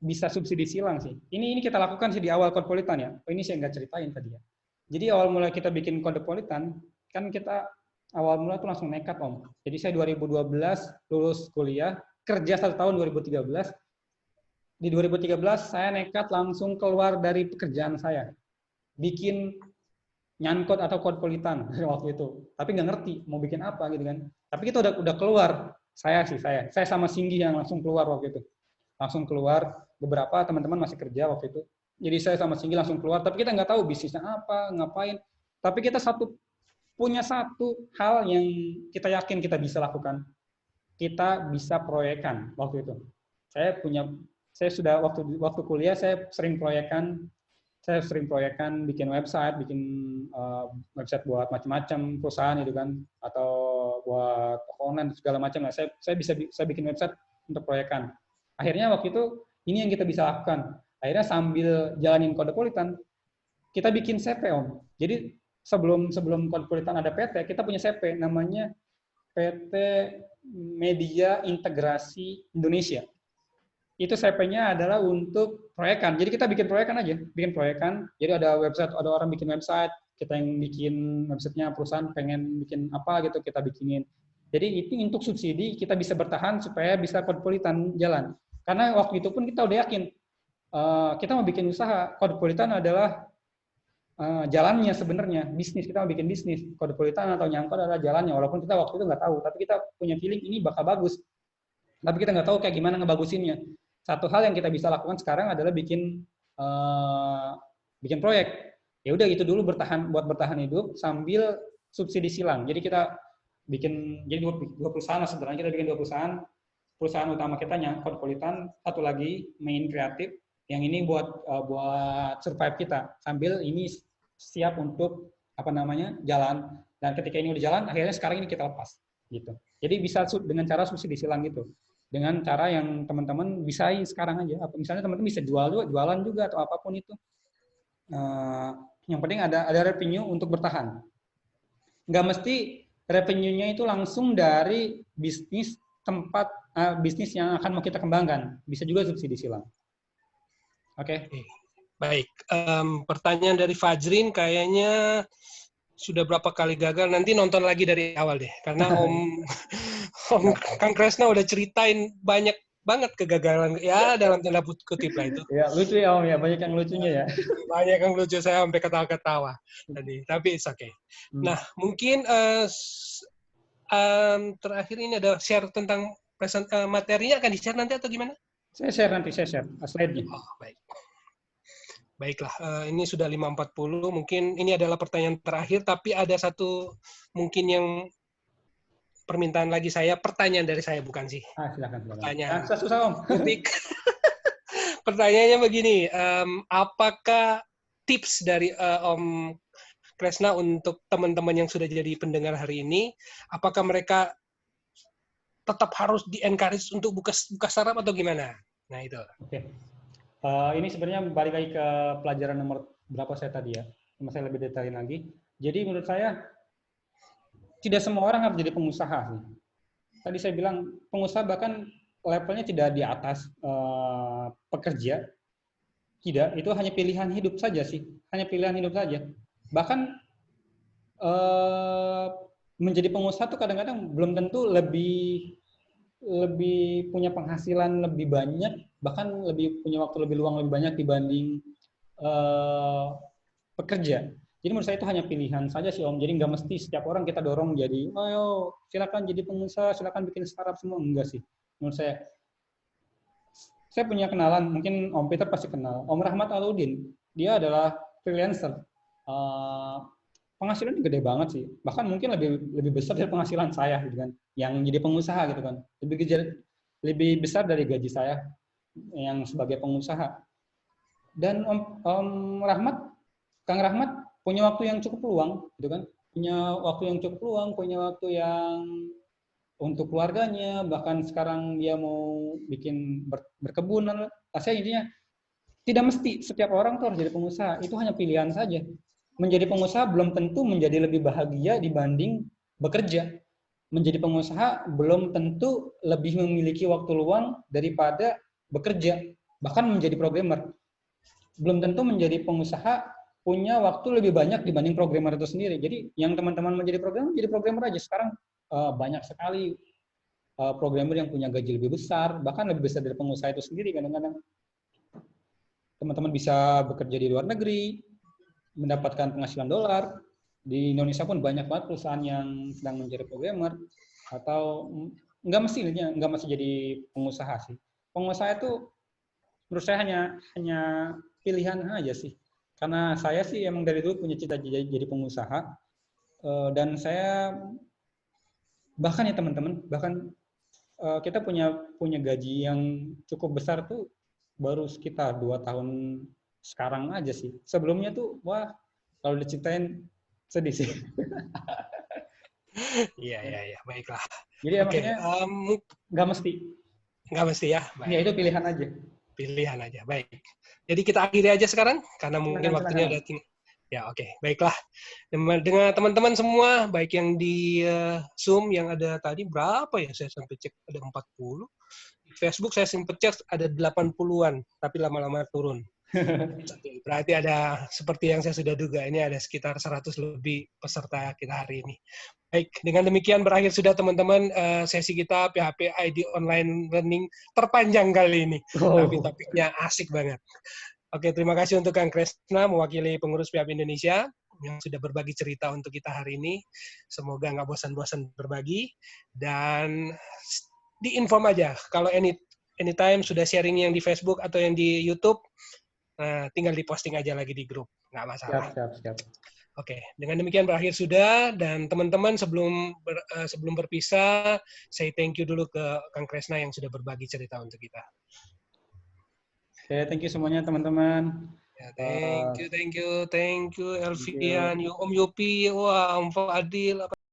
Bisa subsidi silang sih. Ini kita lakukan sih di awal Cosmopolitan ya. Ini saya nggak ceritain tadi ya. Jadi awal mulai kita bikin Cosmopolitan, kan kita awal mulai tuh langsung nekat Om. Jadi saya 2012 lulus kuliah, kerja 1 tahun 2013. Di 2013 saya nekat langsung keluar dari pekerjaan saya. Bikin Nyankot atau Cosmopolitan waktu itu. Tapi nggak ngerti mau bikin apa gitu kan. Tapi kita udah keluar. Saya sama Singgi yang langsung keluar waktu itu. Langsung keluar, beberapa teman-teman masih kerja waktu itu. Jadi saya sama Singgi langsung keluar, tapi kita nggak tahu bisnisnya apa, ngapain. Tapi kita punya satu hal yang kita yakin kita bisa lakukan. Kita bisa proyekan waktu itu. Saya sudah waktu kuliah saya sering proyekan bikin website website buat macam-macam perusahaan itu kan, atau buat online segala macam. Nah, saya bisa bikin website untuk proyekan. Akhirnya waktu itu ini yang kita bisa lakukan. Akhirnya sambil jalanin Cosmopolitan, kita bikin CP Om. Jadi sebelum Cosmopolitan ada PT, kita punya CP namanya PT Media Integrasi Indonesia. Itu CP-nya adalah untuk proyekan. Jadi kita bikin proyekan aja, Jadi ada website, ada orang bikin website, kita yang bikin websitenya, perusahaan pengen bikin apa gitu kita bikinin. Jadi itu untuk subsidi kita bisa bertahan supaya bisa Cosmopolitan jalan. Karena waktu itu pun kita udah yakin kita mau bikin usaha. Cosmopolitan adalah jalannya sebenarnya. Bisnis, kita mau bikin bisnis. Cosmopolitan atau Nyankot adalah jalannya. Walaupun kita waktu itu nggak tahu, tapi kita punya feeling ini bakal bagus. Tapi kita nggak tahu kayak gimana ngebagusinnya. Satu hal yang kita bisa lakukan sekarang adalah bikin proyek. Ya udah itu dulu buat bertahan hidup sambil subsidi silang. Jadi kita bikin dua perusahaan sebenarnya, kita bikin 2 perusahaan. Perusahaan utama kita Cosmopolitan, satu lagi Main Kreatif. Yang ini buat survive kita sambil ini siap untuk jalan. Dan ketika ini udah jalan, akhirnya sekarang ini kita lepas gitu. Jadi bisa dengan cara subsidi silang gitu. Dengan cara yang teman-teman bisa sekarang aja. Misalnya teman-teman bisa jualan juga atau apapun itu. Yang penting ada revenue untuk bertahan. Nggak mesti revenue-nya itu langsung dari bisnis bisnis yang akan mau kita kembangkan. Bisa juga subsidi silang. Oke. Baik. Pertanyaan dari Fajrin kayaknya sudah berapa kali gagal. Nanti nonton lagi dari awal deh. Karena Om Kang Kresna udah ceritain banyak banget kegagalan. Ya, dalam tanda kutip lah itu. Ya, lucu ya Om ya. Banyak yang lucunya ya. Banyak yang lucu. Saya sampai ketawa-ketawa tadi. Tapi it's okay. Nah, mungkin terakhir ini ada share tentang materinya akan di-share nanti atau gimana? Saya share slide-nya. Oh, baik. Baiklah, ini sudah 5.40, mungkin ini adalah pertanyaan terakhir, tapi ada satu mungkin yang permintaan lagi saya, pertanyaan dari saya, bukan sih? Silakan. Pertanyaan. Susah Om. Pertanyaannya begini, apakah tips dari Om Kresna untuk teman-teman yang sudah jadi pendengar hari ini, apakah mereka tetap harus di-encourage untuk buka startup atau gimana? Nah, itu. Oke. Ini sebenarnya balik lagi ke pelajaran nomor berapa saya tadi ya. Cuma saya lebih detailin lagi. Jadi menurut saya, tidak semua orang harus jadi pengusaha sih. Tadi saya bilang, pengusaha bahkan levelnya tidak di atas pekerja. Tidak, itu hanya pilihan hidup saja sih. Hanya pilihan hidup saja. Bahkan menjadi pengusaha tuh kadang-kadang belum tentu lebih punya penghasilan lebih banyak, bahkan punya waktu lebih luang lebih banyak dibanding pekerja. Jadi menurut saya itu hanya pilihan saja sih Om. Jadi nggak mesti setiap orang kita dorong jadi, ayo silakan jadi pengusaha, silakan bikin startup semua, enggak sih. Menurut saya saya punya kenalan, mungkin Om Peter pasti kenal, Om Rahmat Aludin. Dia adalah freelancer. Penghasilannya gede banget sih. Bahkan mungkin lebih besar dari penghasilan saya gitu kan. Yang jadi pengusaha gitu kan. Lebih besar dari gaji saya yang sebagai pengusaha. Dan Om Rahmat, Kang Rahmat punya waktu yang cukup luang gitu kan. Punya waktu yang cukup luang, punya waktu yang untuk keluarganya, bahkan sekarang dia mau bikin berkebun. Saya intinya tidak mesti setiap orang tuh harus jadi pengusaha, itu hanya pilihan saja. Menjadi pengusaha belum tentu menjadi lebih bahagia dibanding bekerja. Menjadi pengusaha belum tentu lebih memiliki waktu luang daripada bekerja, bahkan menjadi programmer. Belum tentu menjadi pengusaha punya waktu lebih banyak dibanding programmer itu sendiri. Jadi yang teman-teman menjadi programmer, jadi programmer aja. Sekarang banyak sekali programmer yang punya gaji lebih besar, bahkan lebih besar dari pengusaha itu sendiri. Kadang-kadang teman-teman bisa bekerja di luar negeri, mendapatkan penghasilan dolar. Di Indonesia pun banyak banget perusahaan yang sedang mencari programmer, atau nggak mesti jadi pengusaha sih. Pengusaha itu menurut saya hanya pilihan aja sih. Karena saya sih emang dari dulu punya cita-cita jadi pengusaha, dan saya bahkan ya teman-teman, kita punya gaji yang cukup besar tuh baru sekitar 2 tahun sekarang aja sih. Sebelumnya tuh wah kalau diceritain sedih sih. Iya, baiklah. Jadi makanya nggak mesti ya. Baik. Ya itu pilihan aja. Pilihan aja, baik. Jadi kita akhiri aja sekarang karena mungkin waktunya udah tinggal. Ya, oke. Baiklah. Dengan teman-teman semua, baik yang di Zoom yang ada tadi, berapa ya? Saya sampai cek ada 40. Di Facebook saya sempat cek ada 80-an, tapi lama-lama turun. Berarti ada, seperti yang saya sudah duga, ini ada sekitar 100 lebih peserta kita hari ini. Baik, dengan demikian berakhir sudah teman-teman sesi kita PHP ID Online Learning terpanjang kali ini. Tapi topiknya asik banget. Oke, terima kasih untuk Kang Kresna mewakili pengurus PHP Indonesia yang sudah berbagi cerita untuk kita hari ini. Semoga nggak bosan-bosan berbagi. Dan di-inform aja, kalau anytime sudah sharing yang di Facebook atau yang di YouTube, tinggal diposting aja lagi di grup. Nggak masalah. Siap. Oke, dengan demikian berakhir sudah. Dan teman-teman sebelum berpisah, saya thank you dulu ke Kang Kresna yang sudah berbagi cerita untuk kita. Oke, thank you semuanya teman-teman. Ya, thank you Elvian, Om Yopi, wah Om Fadil,